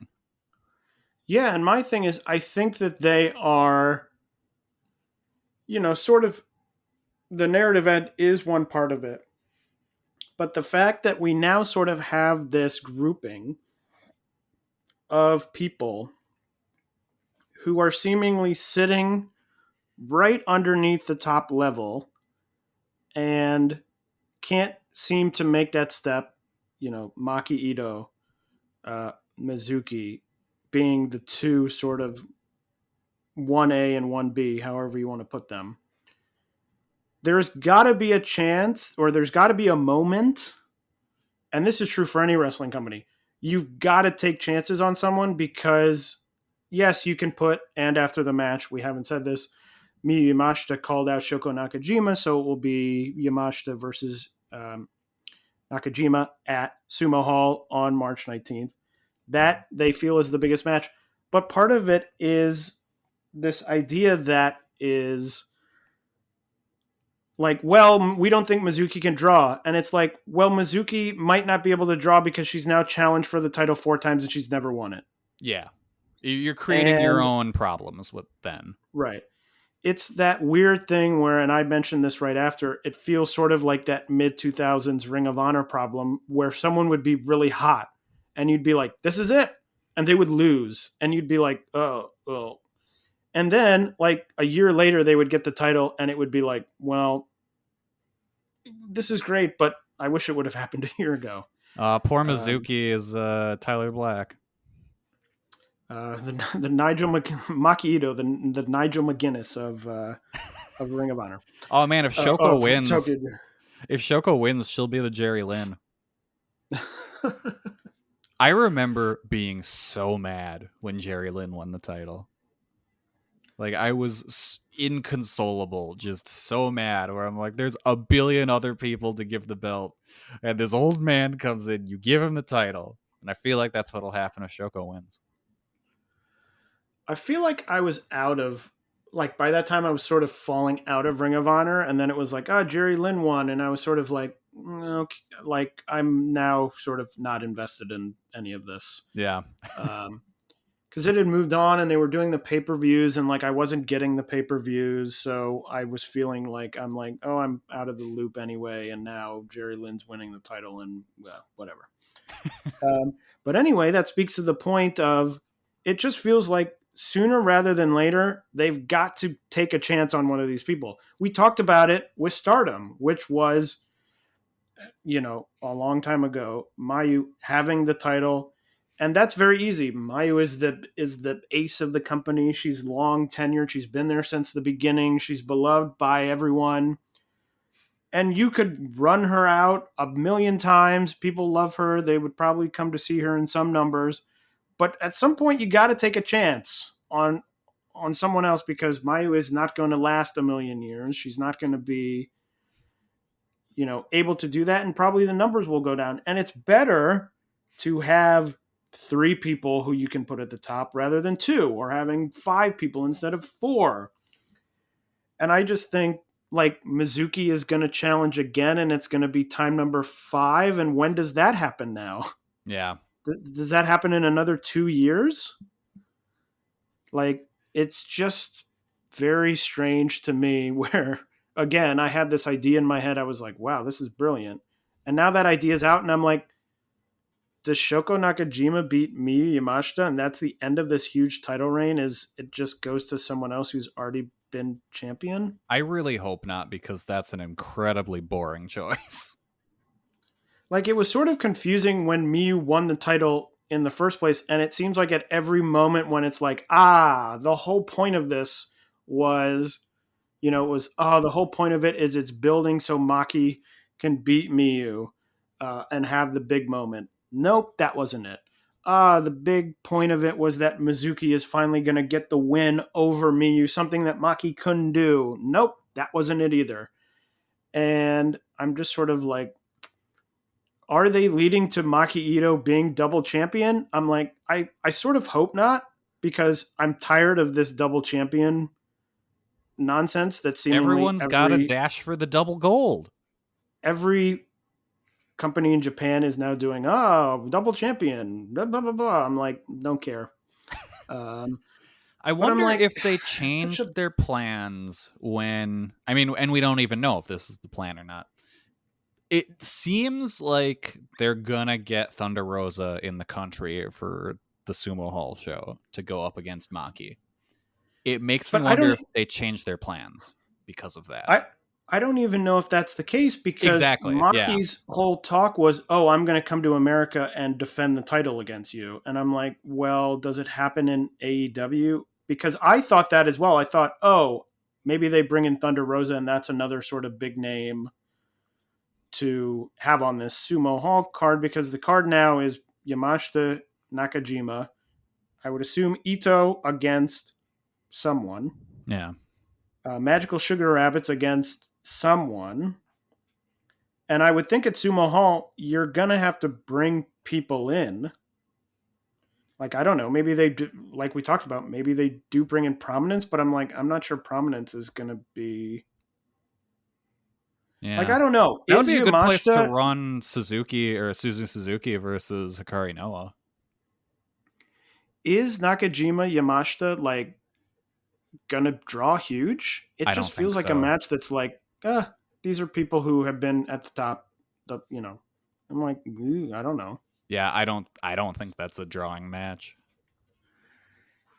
S2: Yeah, and my thing is, I think that they are, sort of the narrative end is one part of it. But the fact that we now sort of have this grouping of people who are seemingly sitting right underneath the top level and can't seem to make that step, Maki Ito, Mizuki being the two sort of 1A and 1B, however you want to put them. There's got to be a chance, or there's got to be a moment, and this is true for any wrestling company. You've got to take chances on someone because, yes, you can put, and after the match, we haven't said this, Yamashita called out Shoko Nakajima, so it will be Yamashita versus Nakajima at Sumo Hall on March 19th. That they feel is the biggest match. But part of it is this idea that is like, well, we don't think Mizuki can draw. And it's like, well, Mizuki might not be able to draw because she's now challenged for the title 4 times and she's never won it.
S3: Yeah. You're creating your own problems with then.
S2: Right. It's that weird thing where, and I mentioned this right after, it feels sort of like that mid-2000s Ring of Honor problem where someone would be really hot and you'd be like, this is it. And they would lose. And you'd be like, oh. And then, like, a year later, they would get the title and it would be like, well, this is great, but I wish it would have happened a year ago.
S3: Poor Mizuki is Tyler Black.
S2: The Nigel Maki Ito, the Nigel McGuinness of Ring of Honor.
S3: Oh man, if Shoko wins, she'll be the Jerry Lynn. I remember being so mad when Jerry Lynn won the title. Like, I was inconsolable, just so mad, where I'm like, there's a billion other people to give the belt, and this old man comes in, you give him the title, and I feel like that's what'll happen if Shoko wins.
S2: I feel like I was out of, like, by that time I was sort of falling out of Ring of Honor, and then it was like, Jerry Lynn won, and I was sort of like, okay, like, I'm now sort of not invested in any of this.
S3: Yeah.
S2: Because it had moved on, and they were doing the pay-per-views, and, like, I wasn't getting the pay-per-views, so I was feeling like, I'm out of the loop anyway, and now Jerry Lynn's winning the title, and, well, whatever. But anyway, that speaks to the point of, it just feels like sooner rather than later, they've got to take a chance on one of these people. We talked about it with Stardom, which was, a long time ago, Mayu having the title, and that's very easy. Mayu is the ace of the company. She's long tenured. She's been there since the beginning. She's beloved by everyone. And you could run her out a million times. People love her. They would probably come to see her in some numbers. But at some point, you got to take a chance on someone else because Mayu is not going to last a million years. She's not going to be, able to do that. And probably the numbers will go down. And it's better to have 3 people who you can put at the top rather than 2, or having 5 people instead of 4. And I just think, like, Mizuki is going to challenge again, and it's going to be time number 5. And when does that happen now?
S3: Yeah.
S2: Does that happen in another 2 years? Like, it's just very strange to me where, again, I had this idea in my head. I was like, wow, this is brilliant. And now that idea is out, and I'm like, does Shoko Nakajima beat Miyu Yamashita, and that's the end of this huge title reign? Is it just goes to someone else who's already been champion?
S3: I really hope not, because that's an incredibly boring choice.
S2: Like, it was sort of confusing when Miyu won the title in the first place, and it seems like at every moment when it's like, the whole point of this was, the whole point of it is it's building so Maki can beat Miyu and have the big moment. Nope, that wasn't it. The big point of it was that Mizuki is finally going to get the win over Miyu, something that Maki couldn't do. Nope, that wasn't it either. And I'm just sort of like, are they leading to Maki Ito being double champion? I'm like, I sort of hope not, because I'm tired of this double champion nonsense that seemingly
S3: everyone's got a dash for the double gold.
S2: Every company in Japan is now doing, double champion, blah, blah, blah, blah. I'm like, don't care.
S3: I
S2: But I'm
S3: wonder
S2: like,
S3: if they
S2: such a
S3: changed their plans when, I mean, and we don't even know if this is the plan or not. It seems like they're gonna get Thunder Rosa in the country for the Sumo Hall show to go up against Maki. It makes me
S2: but I
S3: wonder
S2: don't
S3: if they changed their plans because of that.
S2: I I don't even know if that's the case because
S3: Exactly. Yeah.
S2: Maki's whole talk was, "Oh, I'm going to come to America and defend the title against you." And I'm like, "Well, does it happen in AEW?" Because I thought that as well. I thought, "Oh, maybe they bring in Thunder Rosa and that's another sort of big name to have on this Sumo Hall card because the card now is Yamashita Nakajima. I would assume Ito against someone.
S3: Yeah.
S2: Magical Sugar Rabbits against someone. And I would think at Sumo Hall, you're going to have to bring people in. Like, I don't know. Maybe they do, like we talked about, maybe they do bring in Prominence, but I'm like, I'm not sure Prominence is going to be.
S3: Yeah.
S2: Like, I don't know.
S3: That would
S2: Is
S3: be a good place to
S2: Yamashita,
S3: run Suzuki or Suzu Suzuki versus Hikari Noah.
S2: is Nakajima Yamashita, like, going to draw huge? It
S3: I
S2: just
S3: don't think
S2: feels like a
S3: so.
S2: match that's like, these are people who have been at the top, I'm like, I don't know.
S3: Yeah, I don't think that's a drawing match.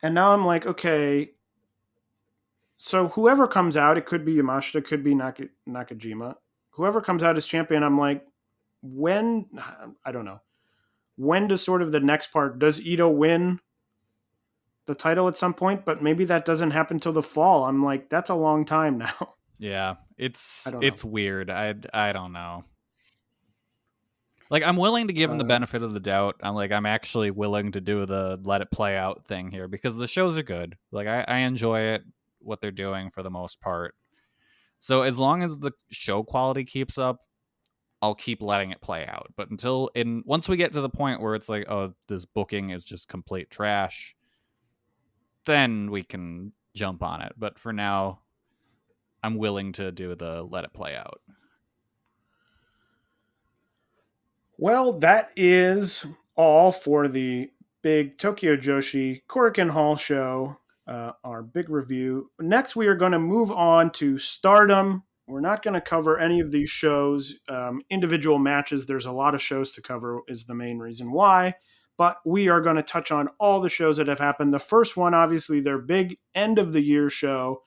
S2: And now I'm like, okay, so whoever comes out, it could be Yamashita, could be Nakajima. Whoever comes out as champion, I'm like, when? I don't know. When does sort of the next part? Does Ito win the title at some point? But maybe that doesn't happen till the fall. I'm like, that's a long time now.
S3: Yeah,
S2: I
S3: it's
S2: don't know.
S3: weird. I don't know. Like, I'm willing to give him the benefit of the doubt. I'm actually willing to do the let it play out thing here because the shows are good. Like, I enjoy it, what they're doing for the most part. So as long as the show quality keeps up, I'll keep letting it play out. But once we get to the point where it's like, oh, this booking is just complete trash, then we can jump on it. But for now, I'm willing to do the let it play out.
S2: Well, that is all for the big Tokyo Joshi Korakuen Hall show, our big review. Next, we are going to move on to Stardom. We're not going to cover any of these shows, individual matches. There's a lot of shows to cover, is the main reason why. But we are going to touch on all the shows that have happened. The first one, obviously, their big end of the year show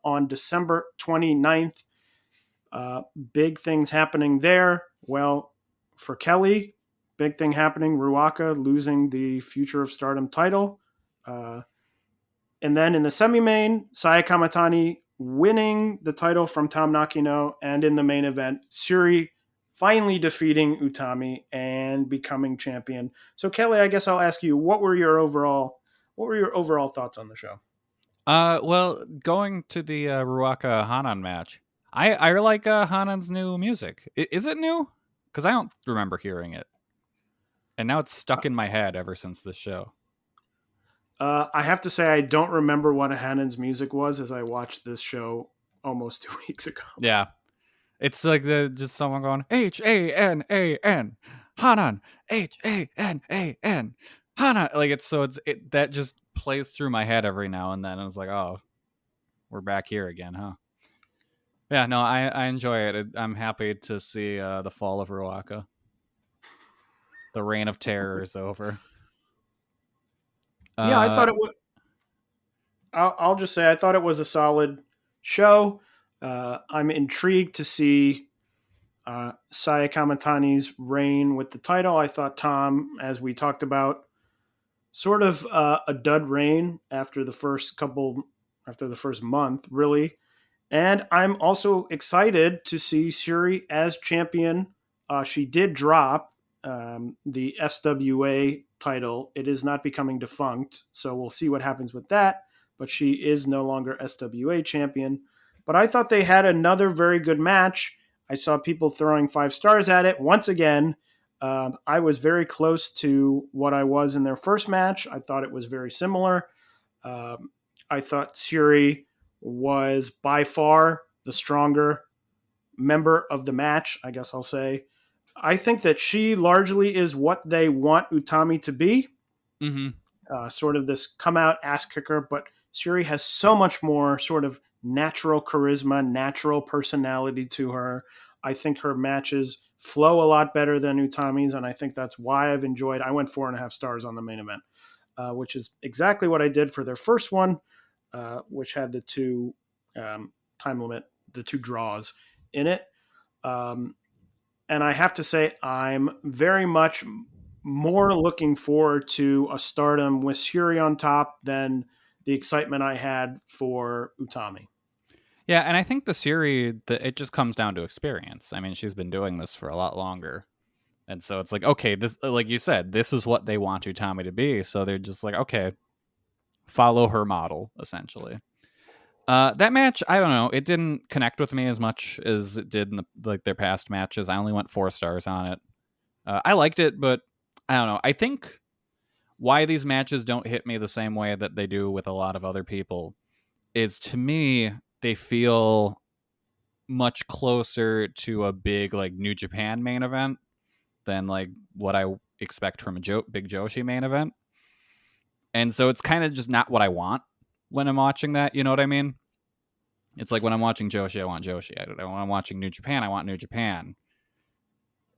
S2: on December 29th. Big things happening there. Well, for Kelly, big thing happening. Ruaka losing the Future of Stardom title. And then in the semi-main, Saya Kamatani winning the title from Tam Nakino. And in the main event, Syuri finally defeating Utami and becoming champion. So Kelly, I guess I'll ask you, what were your overall thoughts on the show?
S3: Well, going to the Ruaka Hanan match, I like Hanan's new music. Is it new? Because I don't remember hearing it, and now it's stuck in my head ever since this show.
S2: I have to say I don't remember what Hanan's music was as I watched this show almost 2 weeks ago.
S3: Yeah, it's like just someone going Hanan, Hanan, Hanan, Hanan. Like it's that just plays through my head every now and then. And it's like, oh, we're back here again, huh? Yeah, no, I enjoy it. I'm happy to see the fall of Ruaka. The reign of terror is over.
S2: Yeah, I thought it was. I'll just say I thought it was a solid show. I'm intrigued to see Saya Kamatani's reign with the title. I thought Tom, as we talked about, sort of a dud reign after the first month, really. And I'm also excited to see Syuri as champion. She did drop the SWA title. It is not becoming defunct, so we'll see what happens with that. But she is no longer SWA champion. But I thought they had another very good match. I saw people throwing 5 stars at it. Once again, I was very close to what I was in their first match. I thought it was very similar. I thought Syuri was by far the stronger member of the match, I guess I'll say. I think that she largely is what they want Utami to be.
S3: Mm-hmm.
S2: sort of this come out ass kicker, but Syuri has so much more sort of natural charisma, natural personality to her. I think her matches flow a lot better than Utami's, and I think that's why I've enjoyed. I went 4.5 stars on the main event, which is exactly what I did for their first one, which had the two time limit, the two draws in it. And I have to say, I'm very much more looking forward to a Stardom with Syuri on top than the excitement I had for Utami.
S3: Yeah, and I think the Syuri, it just comes down to experience. I mean, she's been doing this for a lot longer. And so it's like, okay, this, like you said, this is what they want Utami to be. So they're just like, okay, follow her model, essentially. That match, I don't know, it didn't connect with me as much as it did in their past matches. I only went 4 stars on it. I liked it, but I don't know. I think why these matches don't hit me the same way that they do with a lot of other people is, to me, they feel much closer to a big like New Japan main event than like what I expect from a big Joshi main event. And so it's kind of just not what I want when I'm watching that. You know what I mean? It's like when I'm watching Joshi, I want Joshi. When I'm watching New Japan, I want New Japan.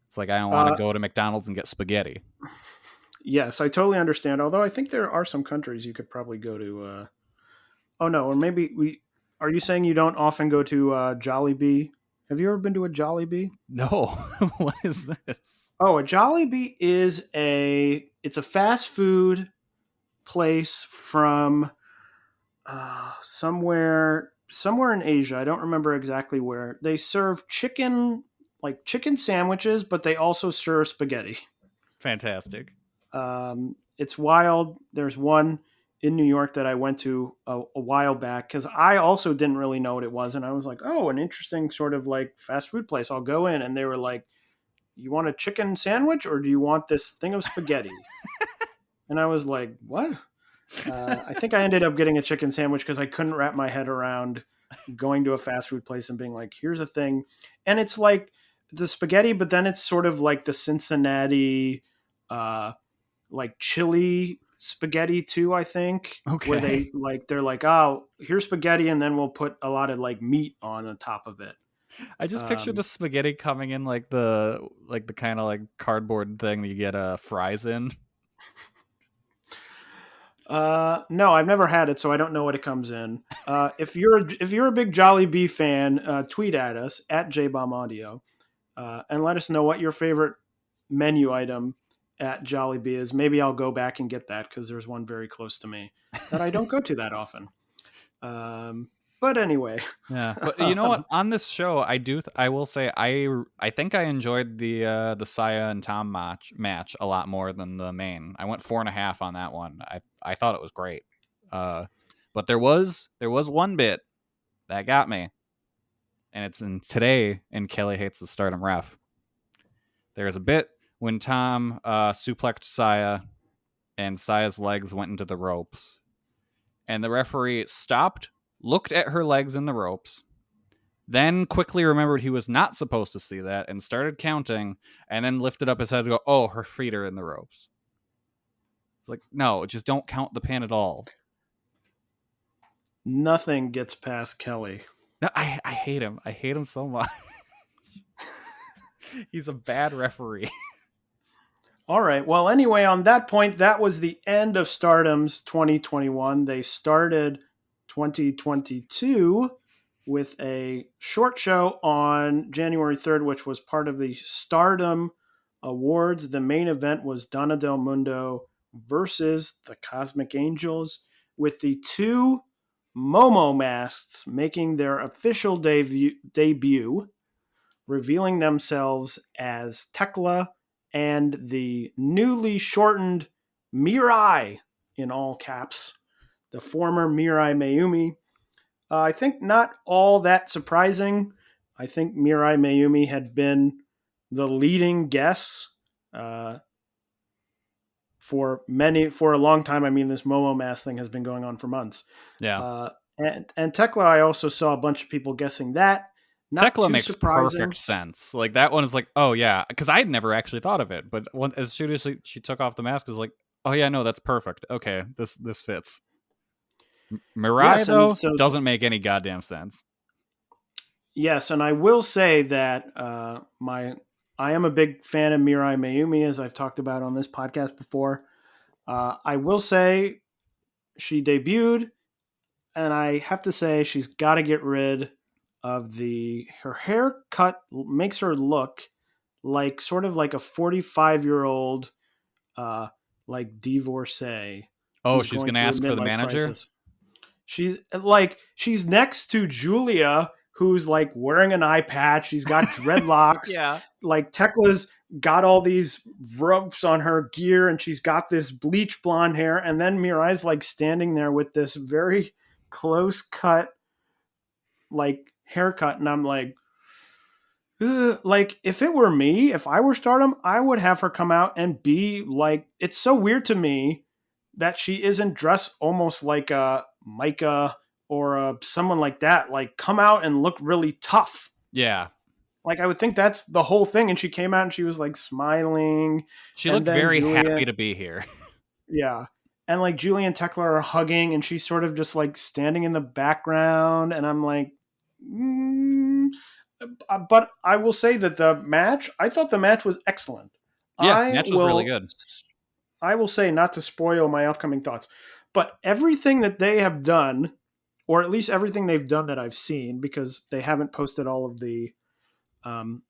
S3: It's like I don't want to go to McDonald's and get spaghetti.
S2: Yes, I totally understand. Although I think there are some countries you could probably go to. Oh no, or maybe we. Are you saying you don't often go to Jollibee? Have you ever been to a Jollibee?
S3: No. What is this?
S2: Oh, a Jollibee is it's a fast food place from somewhere in Asia. I don't remember exactly where. They serve chicken sandwiches, but they also serve spaghetti.
S3: Fantastic.
S2: It's wild. There's one in New York that I went to a while back because I also didn't really know what it was. And I was like, oh, an interesting sort of like fast food place. I'll go in. And they were like, you want a chicken sandwich or do you want this thing of spaghetti? And I was like, what? I think I ended up getting a chicken sandwich because I couldn't wrap my head around going to a fast food place and being like, here's a thing. And it's like the spaghetti, but then it's sort of like the Cincinnati, like chili spaghetti too, I think.
S3: Okay.
S2: Where they're like, oh, here's spaghetti, and then we'll put a lot of like meat on the top of it.
S3: I just picture the spaghetti coming in like the kind of like cardboard thing that you get fries in.
S2: No, I've never had it, so I don't know what it comes in. If you're a big Jollibee fan, tweet at us at JBomAudio, and let us know what your favorite menu item at Jollibee is. Maybe I'll go back and get that because there's one very close to me that I don't go to that often. But anyway,
S3: yeah. But you know what? On this show, I will say I think I enjoyed the Saya and Tom match a lot more than the main. I went 4.5 on that one. I thought it was great. But there was one bit that got me, and it's in today in Kelly Hates the Stardom Ref. There's a bit when Tom suplexed Saya, and Saya's legs went into the ropes, and the referee stopped, looked at her legs in the ropes, then quickly remembered he was not supposed to see that and started counting, and then lifted up his head to go, oh, her feet are in the ropes. It's like, no, just don't count the pin at all.
S2: Nothing gets past Kelly.
S3: No, I hate him. I hate him so much. He's a bad referee.
S2: All right. Well, anyway, on that point, that was the end of Stardom's 2021. They started 2022 with a short show on January 3rd, which was part of the Stardom Awards. The main event was Donna Del Mundo versus the Cosmic Angels, with the two Momo masks making their official debut, revealing themselves as Tekla and the newly shortened Mirai, in all caps, the former Mirai Mayumi. I think not all that surprising. I think Mirai Mayumi had been the leading guess for a long time. I mean, this Momo mask thing has been going on for months.
S3: Yeah.
S2: And Tekla, I also saw a bunch of people guessing that. Not
S3: Tekla
S2: too
S3: makes
S2: surprising.
S3: perfect sense. Like that one is like, oh yeah, because I had never actually thought of it, but as soon as she took off the mask, is like, Oh yeah, no, that's perfect. Okay, this fits. Mirai
S2: Yes, and
S3: though
S2: so
S3: doesn't make any goddamn sense.
S2: yes, and I will say that I am a big fan of Mirai Mayumi, as I've talked about on this podcast before. I will say she debuted, and I have to say she's got to get rid of her haircut makes her look like sort of like a 45-year-old like divorcee
S3: Oh,
S2: who's
S3: she's
S2: going
S3: gonna
S2: through a
S3: ask for the
S2: midlife
S3: manager?
S2: crisis. She's next to Julia, who's like wearing an eye patch. She's got dreadlocks.
S3: Yeah.
S2: Like Tekla's got all these ropes on her gear, and she's got this bleach blonde hair. And then Mirai's like standing there with this very close cut like haircut, and I'm like, ugh. Like if it were me, if I were Stardom, I would have her come out and be like. It's so weird to me that she isn't dressed almost like a Micah or someone like that. Like come out and look really tough.
S3: Yeah.
S2: Like I would think that's the whole thing. And she came out and she was like smiling,
S3: She
S2: and
S3: looked
S2: then
S3: very
S2: Julia,
S3: happy to be here.
S2: yeah. And like Julie and Tekla are hugging, and she's sort of just like standing in the background. And I'm like, but I will say that I thought the match was excellent.
S3: Yeah,
S2: I
S3: match was really
S2: will,
S3: good.
S2: I will say, not to spoil my upcoming thoughts, but everything that they have done, or at least everything they've done that I've seen, because they haven't posted all of the um,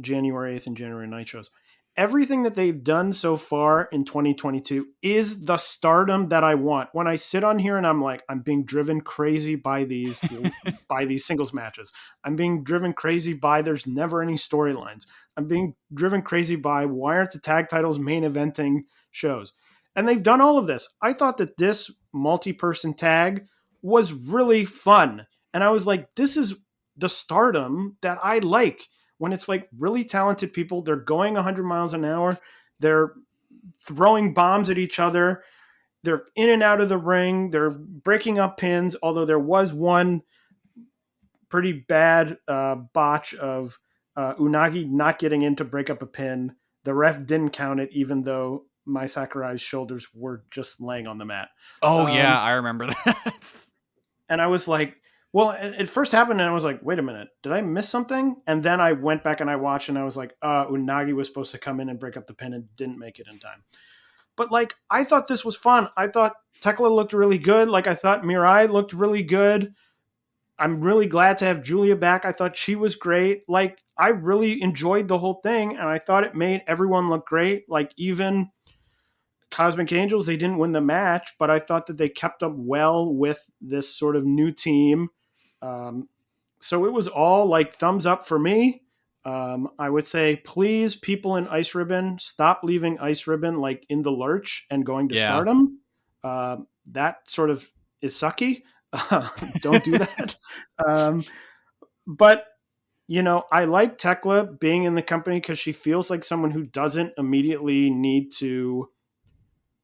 S2: January 8th and January 9th shows. Everything that they've done so far in 2022 is the Stardom that I want. When I sit on here and I'm like, I'm being driven crazy by these singles matches. I'm being driven crazy by there's never any storylines. I'm being driven crazy by why aren't the tag titles main eventing shows? And they've done all of this. I thought that this multi-person tag was really fun. And I was like, this is the Stardom that I like. When it's like really talented people, they're going 100 miles an hour, they're throwing bombs at each other, they're in and out of the ring, they're breaking up pins, although there was one pretty bad botch of Unagi not getting in to break up a pin. The ref didn't count it, even though Mai Sakurai's shoulders were just laying on the mat.
S3: Oh yeah, I remember that.
S2: And I was like, well, it first happened, and I was like, wait a minute, did I miss something? And then I went back and I watched, and I was like, Unagi was supposed to come in and break up the pin and didn't make it in time. But like, I thought this was fun. I thought Tekla looked really good. Like, I thought Mirai looked really good. I'm really glad to have Julia back. I thought she was great. Like, I really enjoyed the whole thing, and I thought it made everyone look great. Like, even Cosmic Angels, they didn't win the match, but I thought that they kept up well with this sort of new team. So it was all like thumbs up for me. I would say, please, people in Ice Ribbon, stop leaving Ice Ribbon like in the lurch and going to
S3: Yeah.
S2: Stardom. That sort of is sucky. Don't do that. But you know, I like Tekla being in the company because she feels like someone who doesn't immediately need to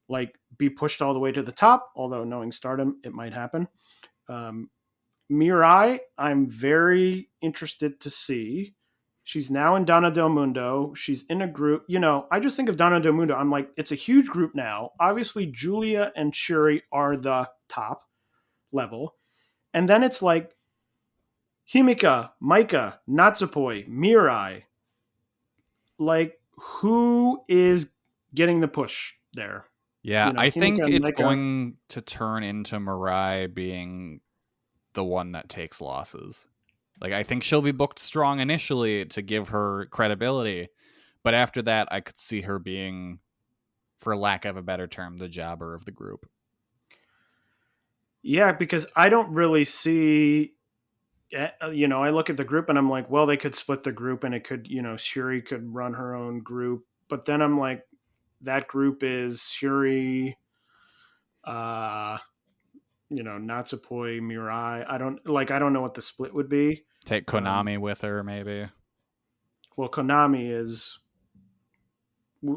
S2: like be pushed all the way to the top. Although knowing Stardom, it might happen. Mirai, I'm very interested to see. She's now in Donna Del Mundo. She's in a group. You know, I just think of Donna Del Mundo. I'm like, it's a huge group now. Obviously, Julia and Shuri are the top level. And then it's like Himika, Maika, Natsupoi, Mirai. Like, who is getting the push there?
S3: Yeah,
S2: You know,
S3: I
S2: Himika
S3: think
S2: and
S3: it's
S2: Maika.
S3: going to turn into Mirai being the one that takes losses. Like, I think she'll be booked strong initially to give her credibility, but after that, I could see her being, for lack of a better term, the jobber of the group.
S2: Yeah, because I don't really see, you know, I look at the group and I'm like, well, they could split the group and it could, you know, Shuri could run her own group. But then I'm like, that group is Shuri, you know, Natsupoi, Mirai. I don't know what the split would be.
S3: Take Konami with her, maybe.
S2: Well, Konami is, we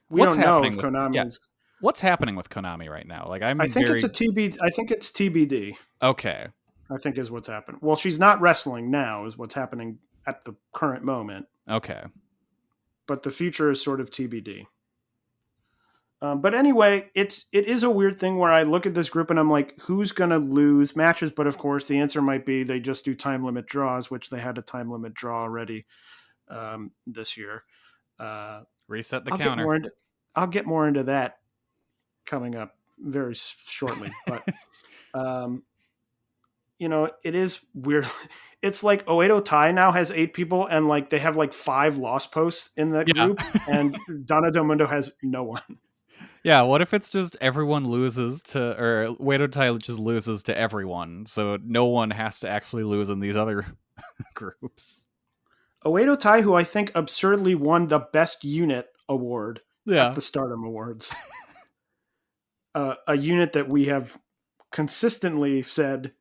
S3: What's
S2: don't know
S3: happening
S2: if
S3: with
S2: Konami is.
S3: What's happening with Konami right now? Like,
S2: I think it's a TB. I think it's TBD.
S3: Okay.
S2: I think is what's happened. Well, she's not wrestling now, is what's happening at the current moment.
S3: Okay.
S2: But the future is sort of TBD. But anyway, it is a weird thing where I look at this group and I'm like, who's going to lose matches? But of course, the answer might be they just do time limit draws, which they had a time limit draw already this year.
S3: Reset the
S2: I'll
S3: counter.
S2: I'll get more into that coming up very shortly. But it is weird. It's like Oedo Tai now has 8 people, and like they have like 5 lost posts in that group, and Donna Del Mundo has no one.
S3: Yeah, what if it's just everyone loses to, or Oedo Tai just loses to everyone, so no one has to actually lose in these other groups?
S2: Oedo Tai, who I think absurdly won the Best Unit award at the Stardom Awards. A unit that we have consistently said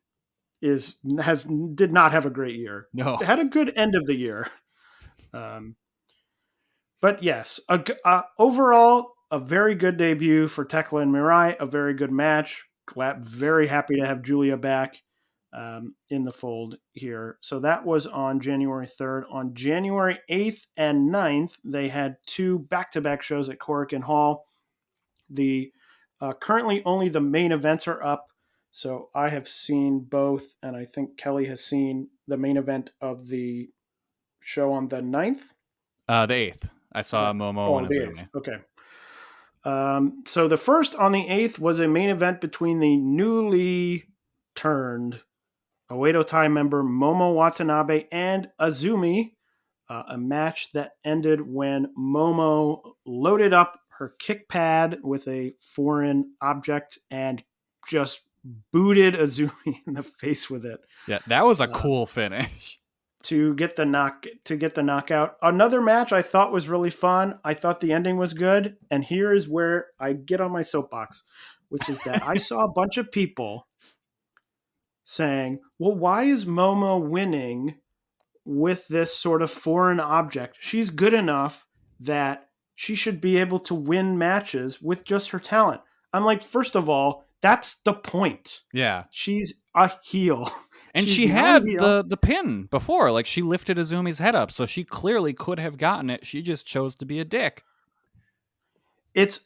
S2: did not have a great year.
S3: No.
S2: It had a good end of the year. But yes, overall, a very good debut for Tekla and Mirai, a very good match. Very happy to have Julia back in the fold here. So that was on January 3rd. On January 8th and 9th, they had 2 back-to-back shows at Korakuen Hall. Currently only the main events are up. So I have seen both, and I think Kelly has seen the main event of the show on the 9th.
S3: The 8th. I saw Momo and Azumi.
S2: Okay. So the first on the 8th was a main event between the newly turned Oedo Tai member Momo Watanabe and Azumi, a match that ended when Momo loaded up her kick pad with a foreign object and just booted Azumi in the face with it.
S3: Yeah, that was a cool finish.
S2: To get the knockout. Another match I thought was really fun. I thought the ending was good, and here is where I get on my soapbox, which is that I saw a bunch of people saying, "Well, why is Momo winning with this sort of foreign object? She's good enough that she should be able to win matches with just her talent." I'm like, first of all, that's the point.
S3: Yeah.
S2: She's a heel.
S3: And she had the pin before. Like, she lifted Azumi's head up, so she clearly could have gotten it. She just chose to be a dick.
S2: It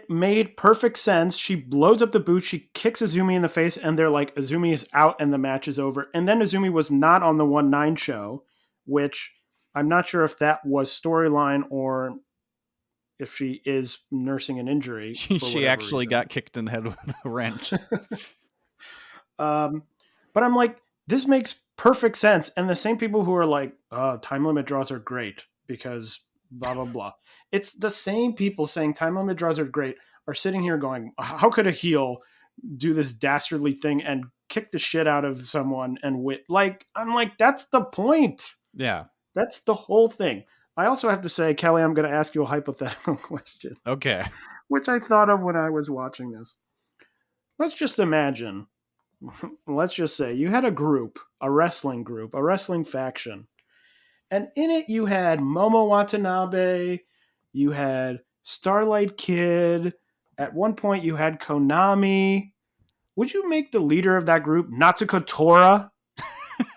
S2: made perfect sense. She blows up the boot, she kicks Azumi in the face, and they're like, Azumi is out and the match is over. And then Azumi was not on the 1-9 show, which I'm not sure if that was storyline or if she is nursing an injury.
S3: She actually got kicked in the head with a wrench.
S2: But I'm like, this makes perfect sense. And the same people who are like, time limit draws are great because blah, blah, blah. It's the same people saying time limit draws are great are sitting here going, how could a heel do this dastardly thing and kick the shit out of someone and win? Like, I'm like, that's the point.
S3: Yeah.
S2: That's the whole thing. I also have to say, Kelly, I'm going to ask you a hypothetical question.
S3: Okay.
S2: Which I thought of when I was watching this. Let's just imagine, let's just say you had a group, a wrestling faction. And in it, you had Momo Watanabe, you had Starlight Kid. At one point, you had Konami. Would you make the leader of that group Natsuko Tora?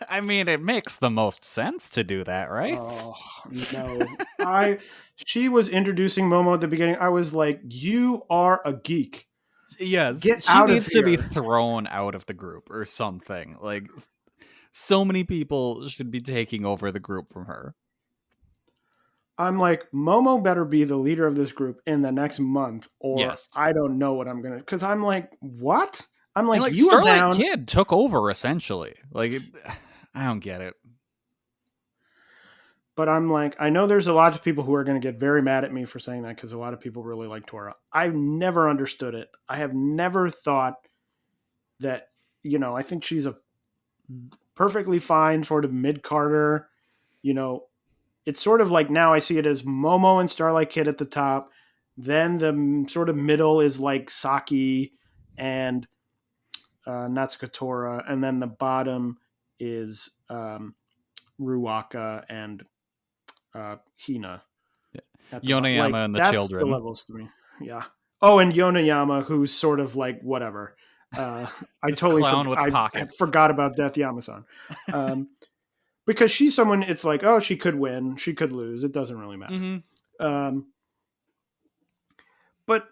S3: I mean, it makes the most sense to do that, right?
S2: Oh, no. She was introducing Momo at the beginning. I was like, you are a geek.
S3: Yes.
S2: She needs
S3: to be thrown out of the group or something. Like, so many people should be taking over the group from her.
S2: I'm like, Momo better be the leader of this group in the next month, or I don't know what I'm going to... Because I'm like, what? I'm like, you
S3: Starlight
S2: are down.
S3: Kid took over, essentially. Like, I don't get it.
S2: But I'm like, I know there's a lot of people who are going to get very mad at me for saying that because a lot of people really like Tora. I've never understood it. I have never thought that, I think she's a perfectly fine sort of mid-carder. It's sort of like now I see it as Momo and Starlight Kid at the top. Then the sort of middle is like Saki and Natsuko Tora. And then the bottom is Ruaka and Hina.
S3: Yonayama and the children.
S2: That's the levels for me. Yeah. Oh, and Yonayama, who's sort of like whatever. I totally forgot about Death Yama-san. Because she's someone, it's like, oh, she could win, she could lose. It doesn't really matter.
S3: Mm-hmm.
S2: But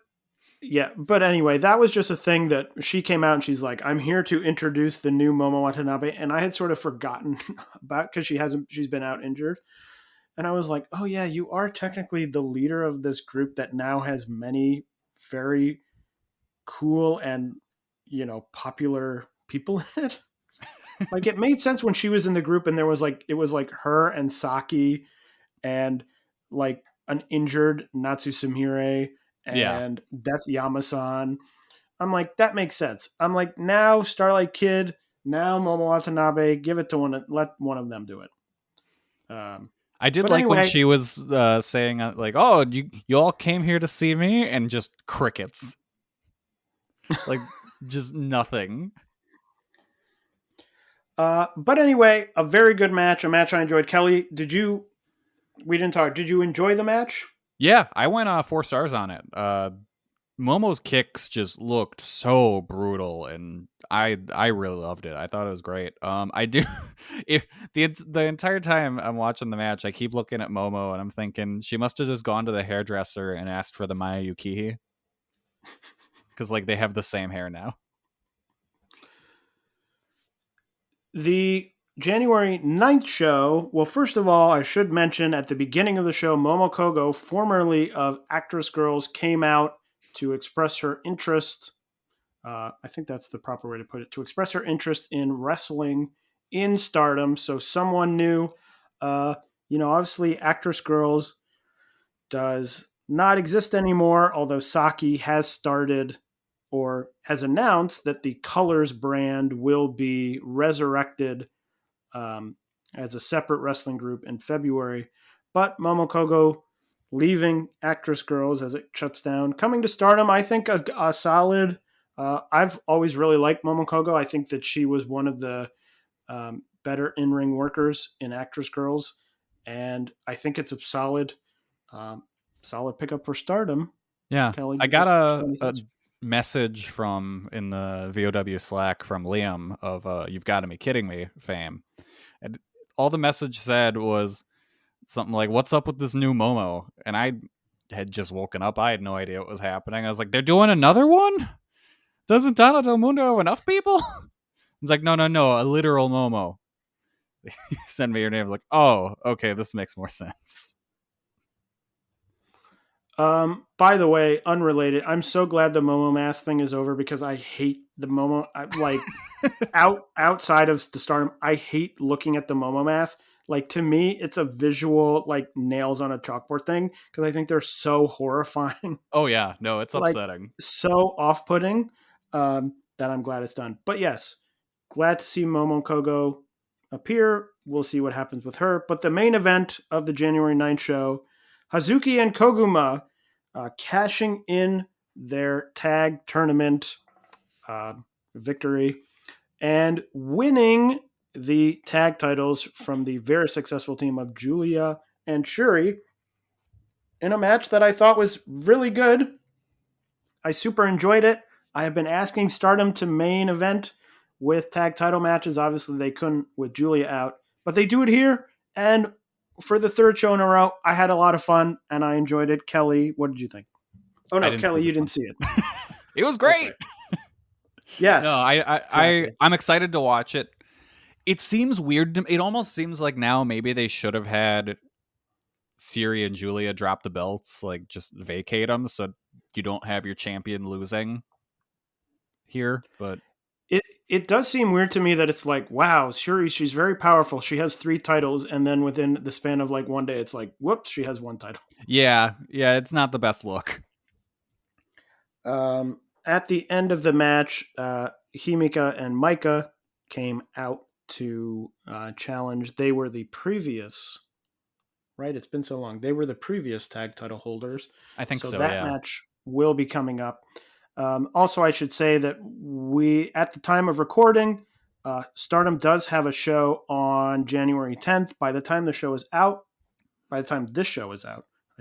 S2: Yeah, but anyway, that was just a thing that she came out and she's like, "I'm here to introduce the new Momo Watanabe," and I had sort of forgotten about because she's been out injured, and I was like, "Oh yeah, you are technically the leader of this group that now has many very cool and popular people in it." Like it made sense when she was in the group and it was like her and Saki and like an injured Natsu Sumire
S3: Yeah.
S2: and Death Yama-san. I'm like, that makes sense. I'm like, now Starlight Kid, now Momo Watanabe, give it to let one of them do it.
S3: I did
S2: But
S3: like when
S2: anyway,
S3: she was saying like, "Oh, you all came here to see me," and just crickets, like just nothing.
S2: but anyway, a very good match, a match I enjoyed. Kelly, we didn't talk. Did you enjoy the match?
S3: Yeah, I went 4 stars on it. Momo's kicks just looked so brutal, and I really loved it. I thought it was great. I do. If the entire time I'm watching the match, I keep looking at Momo and I'm thinking she must have just gone to the hairdresser and asked for the Maya Yukihi, because like they have the same hair now.
S2: The January 9th show, well, first of all, I should mention at the beginning of the show, Momo Kogo, formerly of Actress Girls, came out to express her interest. I think that's the proper way to put it, to express her interest in wrestling in Stardom. So someone new, obviously Actress Girls does not exist anymore, although Saki has started or has announced that the Colors brand will be resurrected as a separate wrestling group in February. But Momokogo leaving Actress Girls as it shuts down, coming to Stardom. I think a solid. I've always really liked Momokogo. I think that she was one of the better in-ring workers in Actress Girls, and I think it's a solid pickup for Stardom.
S3: Yeah,
S2: Kelly,
S3: I got
S2: any
S3: a
S2: thoughts?
S3: message from in the VOW Slack from Liam of "You've got to be kidding me" fame, and all the message said was something like, "What's up with this new Momo?" And I had just woken up. I had no idea what was happening. I was like, "They're doing another one? Doesn't Tana Del Mundo have enough people?" He's like, "No, a literal Momo." He sent me your name. I was like, "Oh, okay, this makes more sense."
S2: By the way, unrelated, I'm so glad the Momo mask thing is over because I hate the Momo. Outside of the Stardom, I hate looking at the Momo mask. Like to me, it's a visual like nails on a chalkboard thing because I think they're so horrifying,
S3: Oh yeah, no, it's
S2: like
S3: upsetting.
S2: so off-putting. That I'm glad it's done. But yes, glad to see Momo Kogo appear. We'll see what happens with her. But the main event of the January 9th show, Hazuki and Koguma cashing in their tag tournament uh, victory and winning the tag titles from the very successful team of Julia and Shuri in a match that I thought was really good. I super enjoyed it. I have been asking Stardom to main event with tag title matches. Obviously, they couldn't with Julia out, but they do it here. And for the third show in a row, I had a lot of fun and I enjoyed it. Kelly, what did you think? Oh
S3: I
S2: no,
S3: didn't see
S2: Kelly, you
S3: this one.
S2: didn't see it.
S3: It was
S2: That's
S3: great.
S2: right. Yes.
S3: No,
S2: exactly.
S3: I'm excited to watch it. It seems weird to me. It almost seems like now maybe they should have had Siri and Julia drop the belts, like just vacate them so you don't have your champion losing here. But
S2: It does seem weird to me that it's like, wow, Shuri, she's very powerful. She has 3 titles, and then within the span of like one day, it's like, whoops, she has 1 title.
S3: yeah, it's not the best look.
S2: At the end of the match, Himika and Micah came out to challenge. They were the previous, right? It's been so long. They were the previous tag title holders.
S3: I think so.
S2: That
S3: Yeah.
S2: match will be coming up. Also, I should say that at the time of recording, Stardom does have a show on January 10th. By the time this show is out, I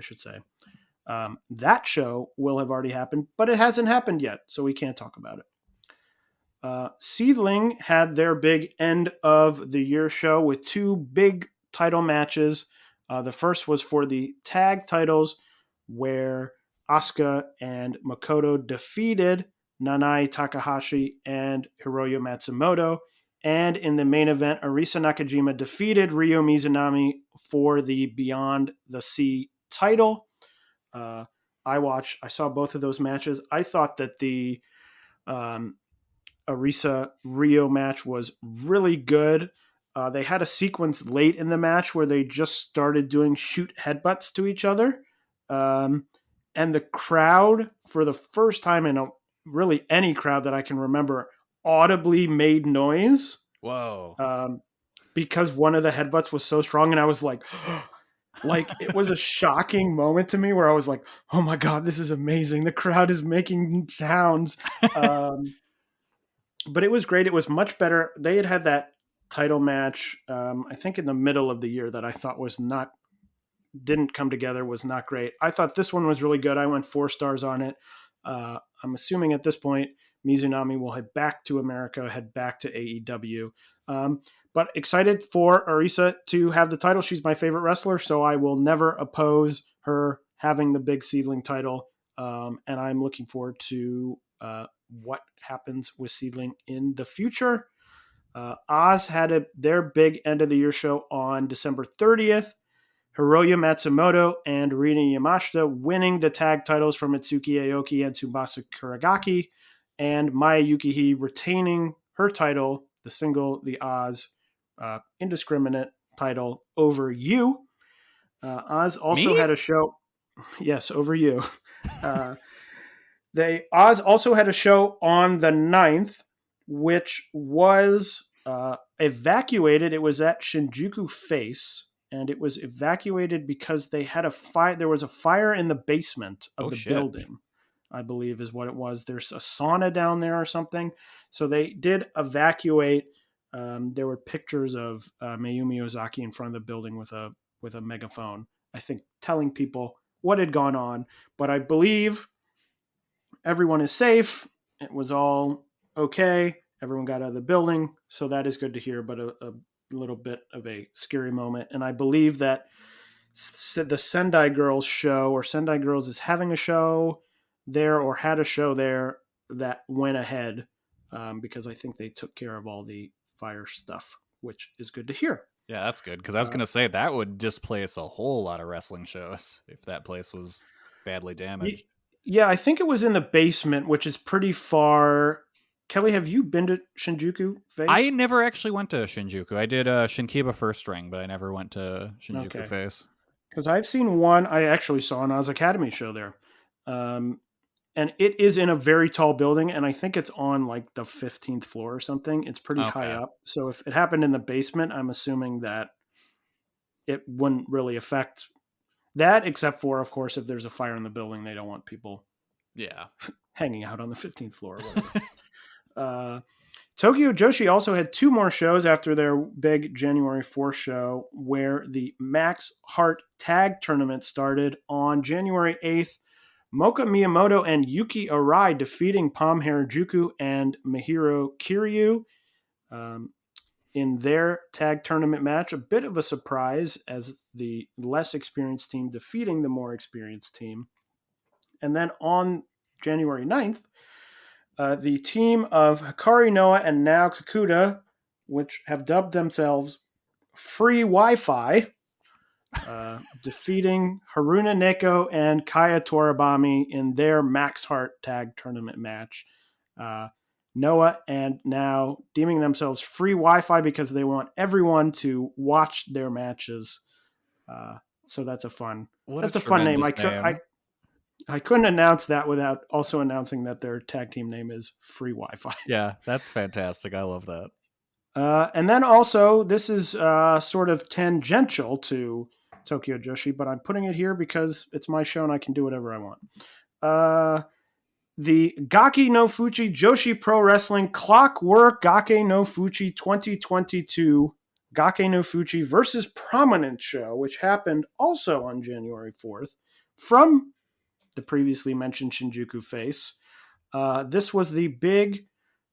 S2: should say, that show will have already happened, but it hasn't happened yet, so we can't talk about it. SEAdLINNG had their big end of the year show with 2 big title matches. The first was for the tag titles, where Asuka and Makoto defeated Nanae Takahashi and Hiroyo Matsumoto. And in the main event, Arisa Nakajima defeated Ryo Mizunami for the Beyond the Sea title. I saw both of those matches. I thought that the Arisa Rio match was really good. They had a sequence late in the match where they just started doing shoot headbutts to each other. And the crowd, for the first time in really any crowd that I can remember, audibly made noise.
S3: Whoa.
S2: Because one of the headbutts was so strong, and I was like, it was a shocking moment to me where I was like, oh my God, this is amazing. The crowd is making sounds. But it was great. It was much better. They had that title match, I think in the middle of the year, that I thought didn't come together, was not great. I thought this one was really good. I went 4 stars on it. I'm assuming at this point, Mizunami will head back to America, head back to AEW. But excited for Arisa to have the title. She's my favorite wrestler, so I will never oppose her having the big SEAdLINNG title. And I'm looking forward to what happens with SEAdLINNG in the future. Oz had their big end of the year show on December 30th. Hiroyo Matsumoto and Rina Yamashita winning the tag titles from Itsuki Aoki and Tsubasa Kuragaki, and Maya Yukihide retaining her title, the Oz indiscriminate title, over you. Oz also had a show. Yes, over you. Oz also had a show on the 9th, which was evacuated. It was at Shinjuku Face. And it was evacuated because they had a fire. There was a fire in the basement of the building, I believe is what it was. There's a sauna down there or something. So they did evacuate. There were pictures of Mayumi Ozaki in front of the building with a megaphone, I think, telling people what had gone on. But I believe everyone is safe. It was all okay. Everyone got out of the building. So that is good to hear, but a little bit of a scary moment. And I believe that the Sendai Girls show, or Sendai Girls is having a show there, or had a show there that went ahead, because I think they took care of all the fire stuff, which is good to hear.
S3: Yeah, that's good, because I was going to say that would displace a whole lot of wrestling shows if that place was badly damaged.
S2: Yeah, I think it was in the basement, which is pretty far. Kelly, have you been to Shinjuku Face?
S3: I never actually went to Shinjuku. I did Shinkiba First Ring, but I never went to Shinjuku Face.
S2: Because I've seen one. I actually saw an Oz Academy show there. And it is in a very tall building, and I think it's on like the 15th floor or something. It's pretty high up. So if it happened in the basement, I'm assuming that it wouldn't really affect that, except for, of course, if there's a fire in the building, they don't want people hanging out on the 15th floor or whatever. Tokyo Joshi also had 2 more shows after their big January 4th show, where the Max Heart Tag Tournament started on January 8th. Moka Miyamoto and Yuki Arai defeating Pam Harajuku and Mahiro Kiriyu in their tag tournament match. A bit of a surprise, as the less experienced team defeating the more experienced team. And then on January 9th, the team of Hikari Noa and Nao Kakuta, which have dubbed themselves Free Wi-Fi, defeating Haruna Neko and Kaya Toribami in their Max Heart Tag Tournament match. Noah and Nao deeming themselves Free Wi-Fi because they want everyone to watch their matches. So that's a fun name. I couldn't announce that without also announcing that their tag team name is Free Wi-Fi.
S3: Yeah, that's fantastic. I love that.
S2: And then also, this is sort of tangential to Tokyo Joshi, but I'm putting it here because it's my show and I can do whatever I want. The Gaki no Fuchi Joshi Pro Wrestling Clockwork Gake no Fuchi 2022 Gake no Fuchi versus Prominent show, which happened also on January 4th from the previously mentioned Shinjuku Face. This was the big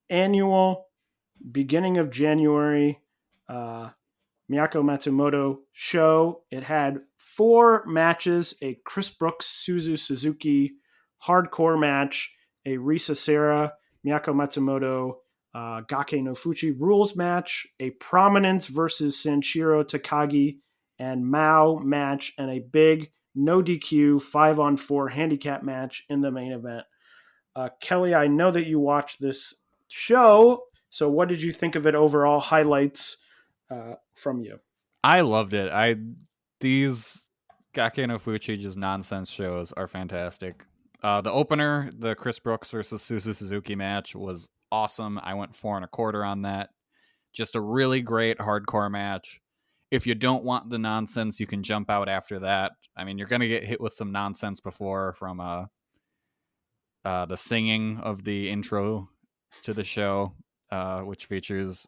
S2: annual beginning of January Miyako Matsumoto show. It had 4 matches: a Chris Brooks Suzu Suzuki hardcore match, a Risa Sera, Miyako Matsumoto, Gake no Fuchi rules match, a Prominence versus Sanshiro Takagi and Mao match, and a big no DQ 5-on-4 handicap match in the main event. Kelly, I know that you watched this show, so what did you think of it overall? Highlights from you.
S3: I loved it. These Gake no Fuchi just nonsense shows are fantastic. The opener, the Chris Brooks versus Suzu Suzuki match, was awesome. I went 4 1/4 on that. Just a really great hardcore match. If you don't want the nonsense, you can jump out after that. I mean, you're gonna get hit with some nonsense before from the singing of the intro to the show, which features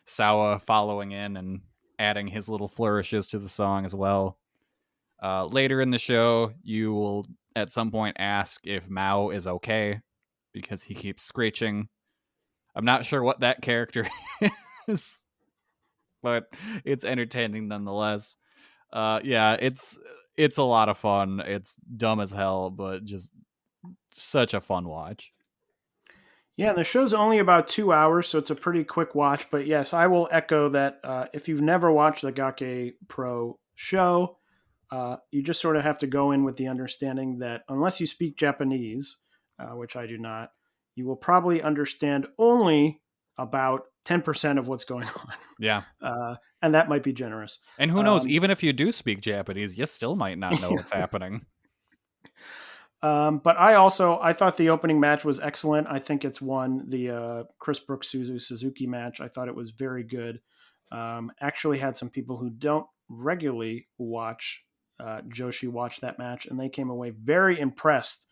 S3: Sawa following in and adding his little flourishes to the song as well. Later in the show, you will at some point ask if Mao is okay because he keeps screeching. I'm not sure what that character is, but it's entertaining nonetheless. Yeah, it's a lot of fun. It's dumb as hell, but just such a fun watch.
S2: Yeah, the show's only about 2 hours, so it's a pretty quick watch. But yes, I will echo that if you've never watched the Gake Pro show, you just sort of have to go in with the understanding that unless you speak Japanese, which I do not, you will probably understand only about 10% of what's going on.
S3: Yeah.
S2: And that might be generous.
S3: And who knows, even if you do speak Japanese, you still might not know what's happening.
S2: But I thought the opening match was excellent. I think it's won the Chris Brooks Suzu Suzuki match. I thought it was very good. Actually had some people who don't regularly watch Joshi watch that match, and they came away very impressed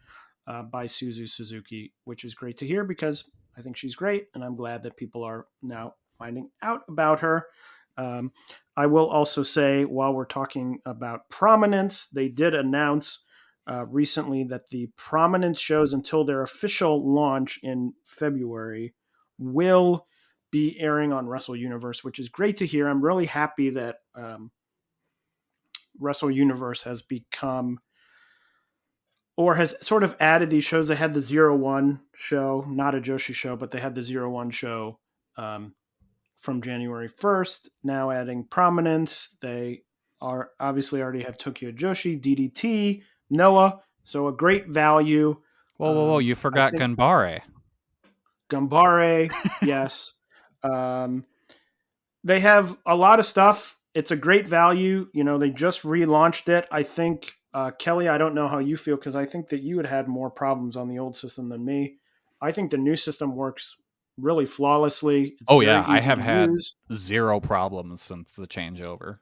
S2: by Suzu Suzuki, which is great to hear because I think she's great, and I'm glad that people are now finding out about her. I will also say, while we're talking about Prominence, they did announce recently that the Prominence shows, until their official launch in February, will be airing on Wrestle Universe, which is great to hear. I'm really happy that Wrestle Universe has become, or has sort of added these shows. They had the 01 show, not a Joshi show, but they had the 01 show from January 1st. Now adding Prominence. They are obviously already have Tokyo Joshi, DDT, Noah. So a great value.
S3: Whoa. You forgot Ganbare.
S2: Ganbare, yes. They have a lot of stuff. It's a great value. You know, they just relaunched it. I think, Kelly, I don't know how you feel because I think that you had more problems on the old system than me. I think the new system works really flawlessly. It's
S3: I have had zero problems since the changeover.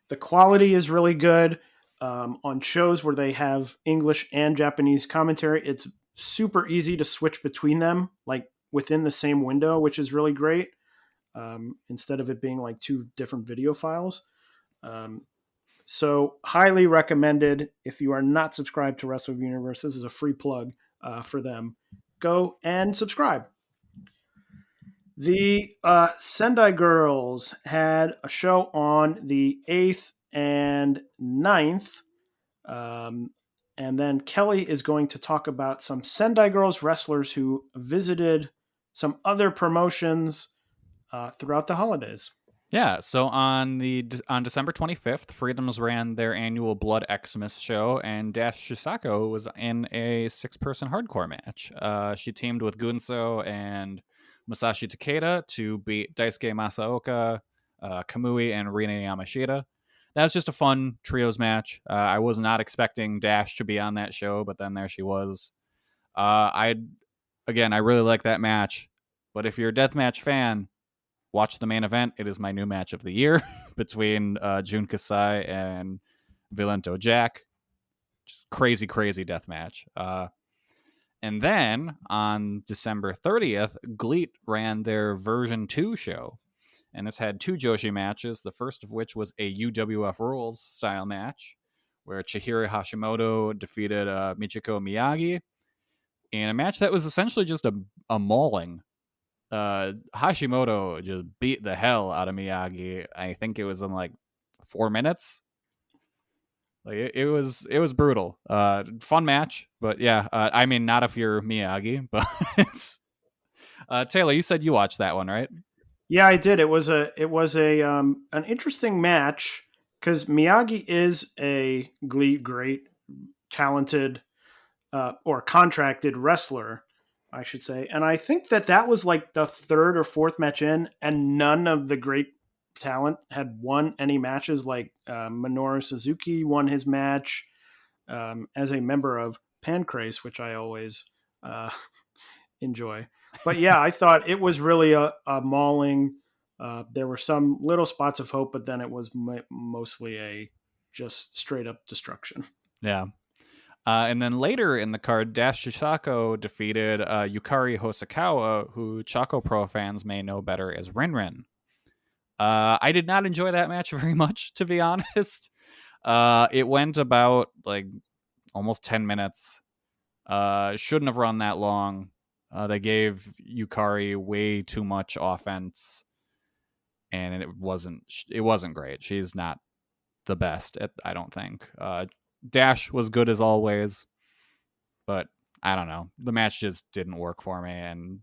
S2: The quality is really good. On shows where they have English and Japanese commentary, it's super easy to switch between them, like within the same window, which is really great. Instead of it being like 2 different video files. So highly recommended. If you are not subscribed to Wrestle Universe, this is a free plug for them. Go and subscribe. The Sendai Girls had a show on the 8th and 9th. And then Kelly is going to talk about some Sendai Girls wrestlers who visited some other promotions throughout the holidays.
S3: Yeah, so on December 25th, Freedoms ran their annual Blood Xmas show, and Dash Shisako was in a 6-person hardcore match. She teamed with Gunso and Masashi Takeda to beat Daisuke Masaoka, Kamui, and Rina Yamashita. That was just a fun trios match. I was not expecting Dash to be on that show, but then there she was. I really like that match, but if you're a deathmatch fan, watch the main event. It is my new match of the year between Jun Kasai and Violento Jack. Just crazy death match. And then on December 30th, GLEAT ran their version 2 show. And this had 2 Joshi matches, the first of which was a UWF Rules style match, where Chihiro Hashimoto defeated Michiko Miyagi in a match that was essentially just a mauling. Hashimoto just beat the hell out of Miyagi. I think it was in like 4 minutes. Like it was brutal. Fun match, but yeah, I mean, not if you're Miyagi, but Taylor, you said you watched that one, right?
S2: Yeah, I did. It was a an interesting match because Miyagi is a GLEAT great, talented, or contracted wrestler, I should say. And I think that was like the third or fourth match in, and none of the great talent had won any matches. Like Minoru Suzuki won his match as a member of Pancrase, which I always uh, enjoy. But yeah, I thought it was really a mauling. There were some little spots of hope, but then it was mostly a just straight up destruction.
S3: Yeah. And then later in the card, Dash Chisako defeated Yukari Hosokawa, who Choco Pro fans may know better as Rin Rin. I did not enjoy that match very much, to be honest. It went about like almost 10 minutes. Shouldn't have run that long. They gave Yukari way too much offense, and it wasn't great. She's not the best, I don't think. Dash was good as always, but I don't know. The match just didn't work for me, and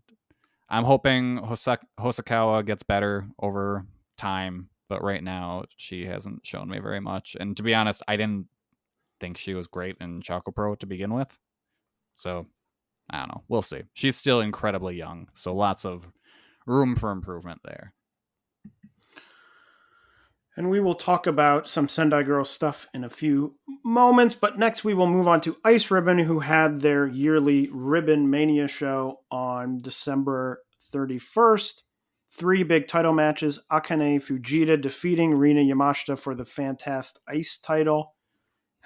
S3: I'm hoping Hosokawa gets better over time, but right now she hasn't shown me very much. And to be honest, I didn't think she was great in Choco Pro to begin with. So I don't know. We'll see. She's still incredibly young, so lots of room for improvement there.
S2: And we will talk about some Sendai Girls stuff in a few moments. But next, we will move on to Ice Ribbon, who had their yearly Ribbon Mania show on December 31st. 3 big title matches. Akane Fujita defeating Rina Yamashita for the Fantastic Ice title.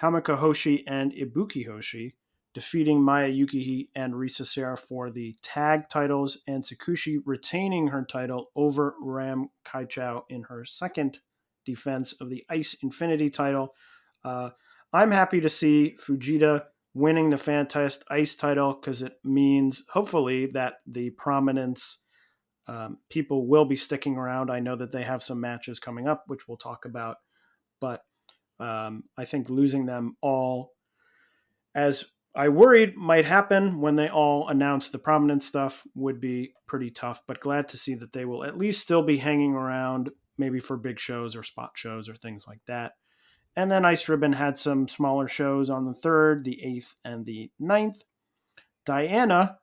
S2: Hamika Hoshi and Ibuki Hoshi defeating Maya Yukihi and Risa Sera for the tag titles. And Tsukushi retaining her title over Ram Kaichou in her second defense of the Ice Infinity title. I'm happy to see Fujita winning the Fantastic Ice title because it means, hopefully, that the Prominence people will be sticking around. I know that they have some matches coming up, which we'll talk about, but I think losing them all, as I worried might happen when they all announced the Prominence stuff, would be pretty tough, but glad to see that they will at least still be hanging around, maybe for big shows or spot shows or things like that. And then Ice Ribbon had some smaller shows on the 3rd, the 8th, and the 9th. Diana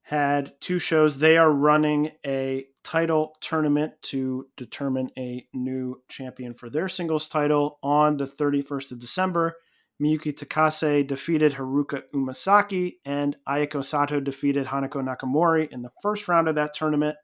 S2: had 2 shows. They are running a title tournament to determine a new champion for their singles title on the 31st of December. Miyuki Takase defeated Haruka Umasaki, and Ayako Sato defeated Hanako Nakamori in the first round of that tournament.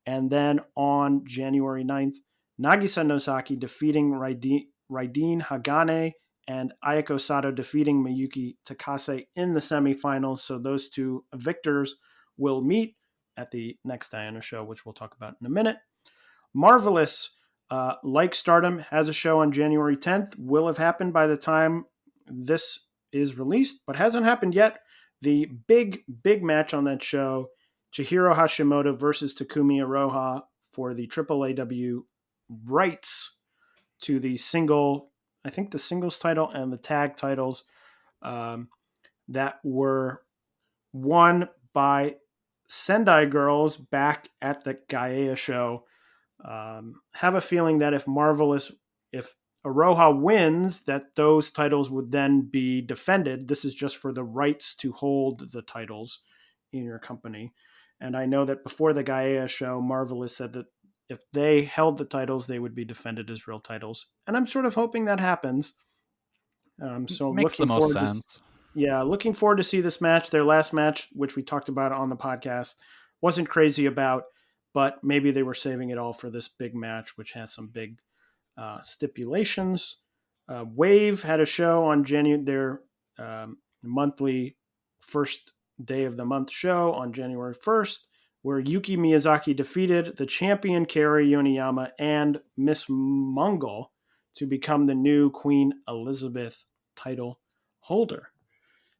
S2: And then on January 9th, Nagisa Nosaki defeating Raideen Hagane, and Ayako Sato defeating Miyuki Takase in the semifinals. So those 2 victors will meet at the next Diana show, which we'll talk about in a minute. Marvelous, like Stardom, has a show on January 10th. Will have happened by the time this is released, but hasn't happened yet. The big match on that show, Chihiro Hashimoto versus Takumi Aroha for the AAAW rights to the single, I think the singles title and the tag titles that were won by Sendai Girls back at the Gaea show. Have a feeling that if Aroha wins, that those titles would then be defended. This is just for the rights to hold the titles in your company. And I know that before the Gaea show, Marvelous said that if they held the titles, they would be defended as real titles. And I'm sort of hoping that happens. So
S3: Makes the most sense.
S2: Looking forward to see this match. Their last match, which we talked about on the podcast, wasn't crazy about, but maybe they were saving it all for this big match, which has some big stipulations. Wave had a show on their monthly first day of the month show on January 1st, where Yuki Miyazaki defeated the champion Kari Yoniyama and Miss Mongol to become the new Queen Elizabeth title holder.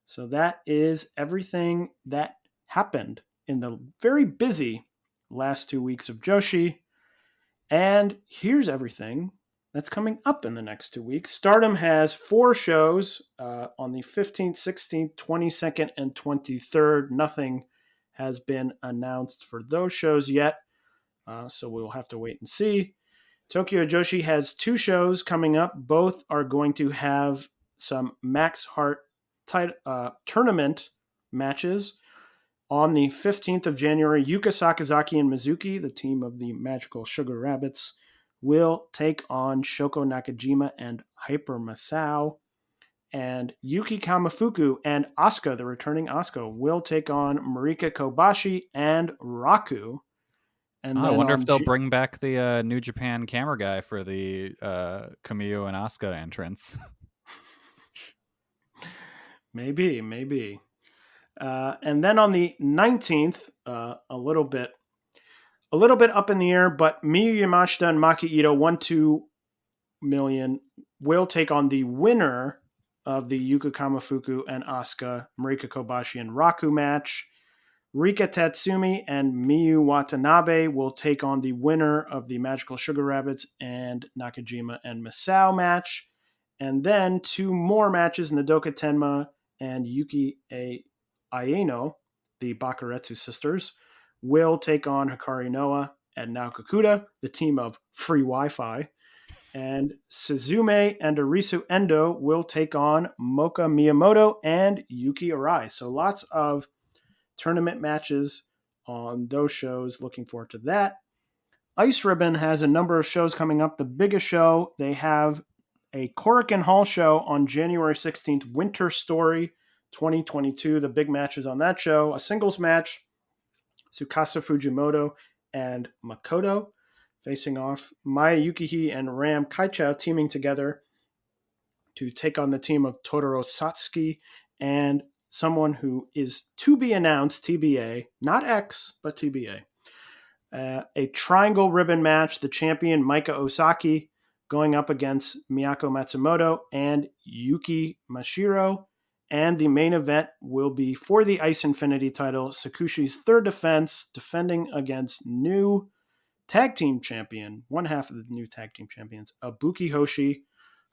S2: So that is everything that happened in the very busy last 2 weeks of Joshi. And here's everything that's coming up in the next 2 weeks. Stardom has 4 shows on the 15th, 16th, 22nd, and 23rd. Nothing has been announced for those shows yet, so we'll have to wait and see. Tokyo Joshi has 2 shows coming up. Both are going to have some Max Heart tournament matches. On the 15th of January, Yuka, Sakazaki, and Mizuki, the team of the Magical Sugar Rabbits, will take on Shoko Nakajima and Hyper Masao. And Yuki Kamifuku and Asuka, the returning Asuka, will take on Marika Kobashi and Raku. And
S3: I
S2: then
S3: wonder if they'll bring back the New Japan camera guy for the Kamiyu and Asuka entrance.
S2: Maybe. And then on the 19th, a little bit up in the air, but Miyu Yamashita and Maki Ito 1-2 million will take on the winner of the Yuka Kamifuku and Asuka, Marika Kobashi and Raku match. Rika Tatsumi and Miyu Watanabe will take on the winner of the Magical Sugar Rabbits and Nakajima and Masao match. And then 2 more matches, Nodoka Tenma and Yuki Aino, the Bakuretsu sisters, will take on Hikari Noa and Naokakuta, the team of Free Wi-Fi. And Suzume and Arisa Endo will take on Moka Miyamoto and Yuki Arai. So lots of tournament matches on those shows. Looking forward to that. Ice Ribbon has a number of shows coming up. The biggest show, they have a Korakuen Hall show on January 16th, Winter Story 2022. The big matches on that show, a singles match, Tsukasa Fujimoto and Makoto facing off. Maya Yukihi and Ram Kaichou teaming together to take on the team of Totoro Satsuki and someone who is to be announced, TBA, not X, but TBA. A triangle ribbon match, the champion Maika Osaki going up against Miyako Matsumoto and Yuki Mashiro. And the main event will be for the Ice Infinity title, Sakushi's third defense, defending against new tag team champion, one half of the new tag team champions, Ibuki Hoshi.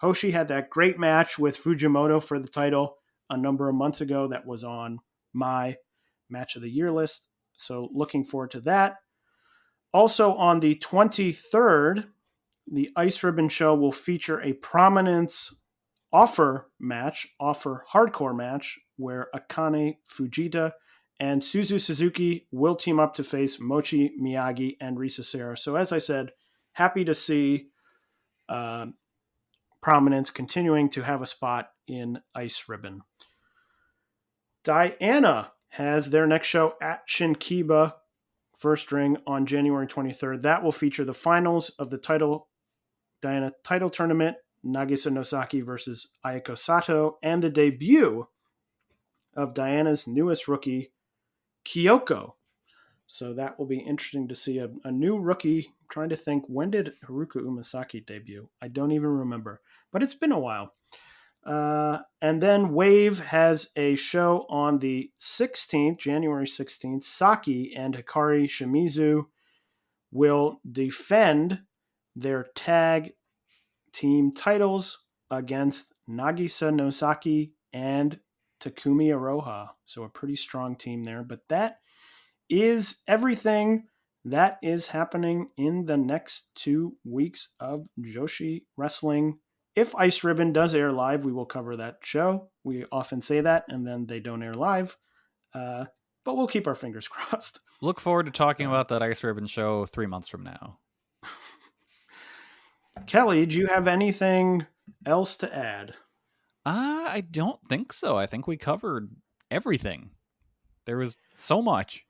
S2: Hoshi had that great match with Fujimoto for the title a number of months ago that was on my match of the year list. So looking forward to that. Also on the 23rd, the Ice Ribbon show will feature a Prominence offer hardcore match, where Akane Fujita and Suzu Suzuki will team up to face Mochi Miyagi and Risa Serra. So as I said, happy to see Prominence continuing to have a spot in Ice Ribbon. Diana has their next show at Shinkiba First Ring on January 23rd. That will feature the finals of the Diana title tournament, Nagisa Nosaki versus Ayako Sato, and the debut of Diana's newest rookie, Kyoko. So that will be interesting to see a new rookie. I'm trying to think, when did Haruka Umasaki debut? I don't even remember, but it's been a while. And then Wave has a show on the 16th, January 16th. Saki and Hikari Shimizu will defend their tag team titles against Nagisa Nosaki and Takumi Aroha. So a pretty strong team there. But that is everything that is happening in the next 2 weeks of Joshi Wrestling. If Ice Ribbon does air live, we will cover that show. We often say that, and then they don't air live. But we'll keep our fingers crossed.
S3: Look forward to talking about that Ice Ribbon show 3 months from now.
S2: Kelly, do you have anything else to add?
S3: I don't think so. I think we covered everything. There was so much.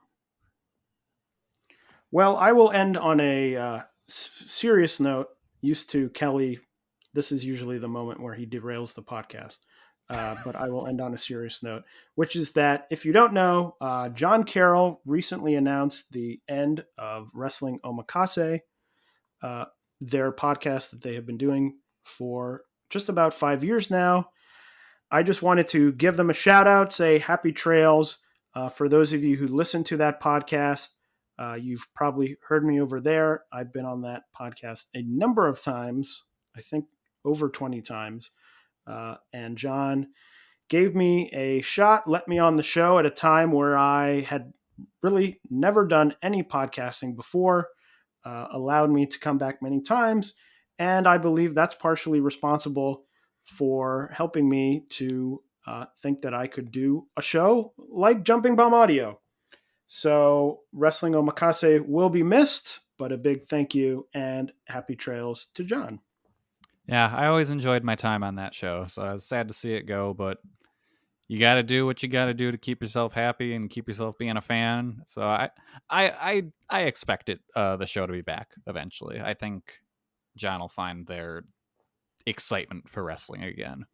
S2: Well, I will end on a serious note. Used to Kelly, this is usually the moment where he derails the podcast. But I will end on a serious note, which is that if you don't know, John Carroll recently announced the end of Wrestling Omakase, their podcast that they have been doing for just about 5 years now. I just wanted to give them a shout out, say happy trails. For those of you who listen to that podcast, you've probably heard me over there. I've been on that podcast a number of times. I think, over 20 times. And John gave me a shot, let me on the show at a time where I had really never done any podcasting before, allowed me to come back many times. And I believe that's partially responsible for helping me to think that I could do a show like Jumping Bomb Audio. So Wrestling Omakase will be missed, but a big thank you and happy trails to John.
S3: Yeah, I always enjoyed my time on that show, so I was sad to see it go, but you got to do what you got to do to keep yourself happy and keep yourself being a fan. So I expect the show to be back eventually. I think John will find their excitement for wrestling again,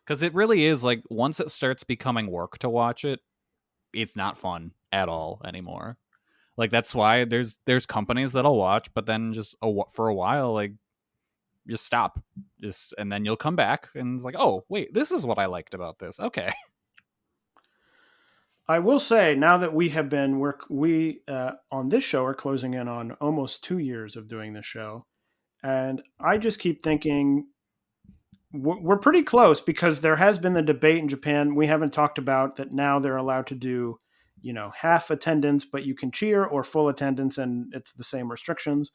S3: because it really is like once it starts becoming work to watch it, it's not fun at all anymore. Like that's why there's companies that I'll watch, but then just for a while, like just stop, and then you'll come back and it's like, oh wait, this is what I liked about this. Okay.
S2: I will say now that we have been on this show are closing in on almost 2 years of doing this show, and I just keep thinking we're pretty close because there has been the debate in Japan. We haven't talked about that now they're allowed to do, half attendance, but you can cheer, or full attendance and it's the same restrictions.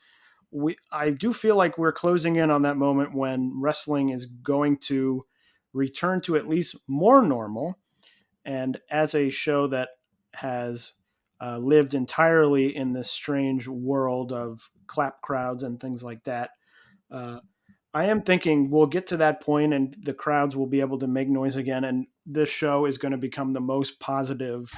S2: I do feel like we're closing in on that moment when wrestling is going to return to at least more normal. And as a show that has lived entirely in this strange world of clap crowds and things like that, I am thinking we'll get to that point and the crowds will be able to make noise again. And this show is going to become the most positive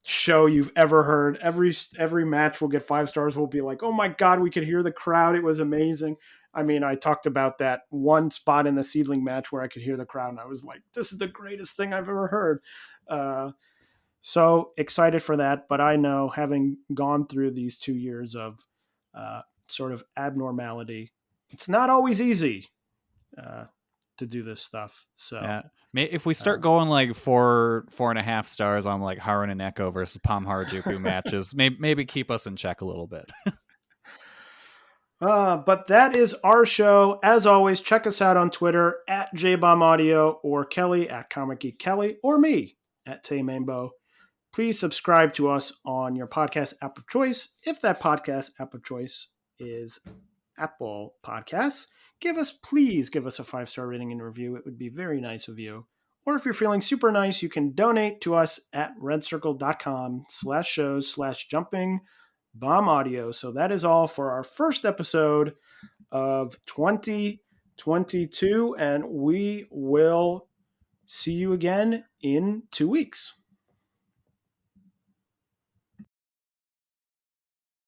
S2: show you've ever heard. Every match will get 5 stars. We'll be like, oh my God, we could hear the crowd. It was amazing. I mean, I talked about that one spot in the SEAdLINNG match where I could hear the crowd and I was like, this is the greatest thing I've ever heard. So excited for that. But I know, having gone through these 2 years of sort of abnormality, it's not always easy to do this stuff. So
S3: yeah, if we start going like 4.5 stars on like Haru and Neko versus Palm Harajuku matches, maybe keep us in check a little bit.
S2: But that is our show. As always, check us out on Twitter at JBombAudio, or Kelly at Comic Geek Kelly, or me at Tay Mainbow. Please subscribe to us on your podcast app of choice. If that podcast app of choice is Apple Podcasts, please give us a 5-star rating and review. It would be very nice of you. Or if you're feeling super nice, you can donate to us at redcircle.com/shows/jumping bomb audio. So that is all for our first episode of 2022, and we will see you again in 2 weeks.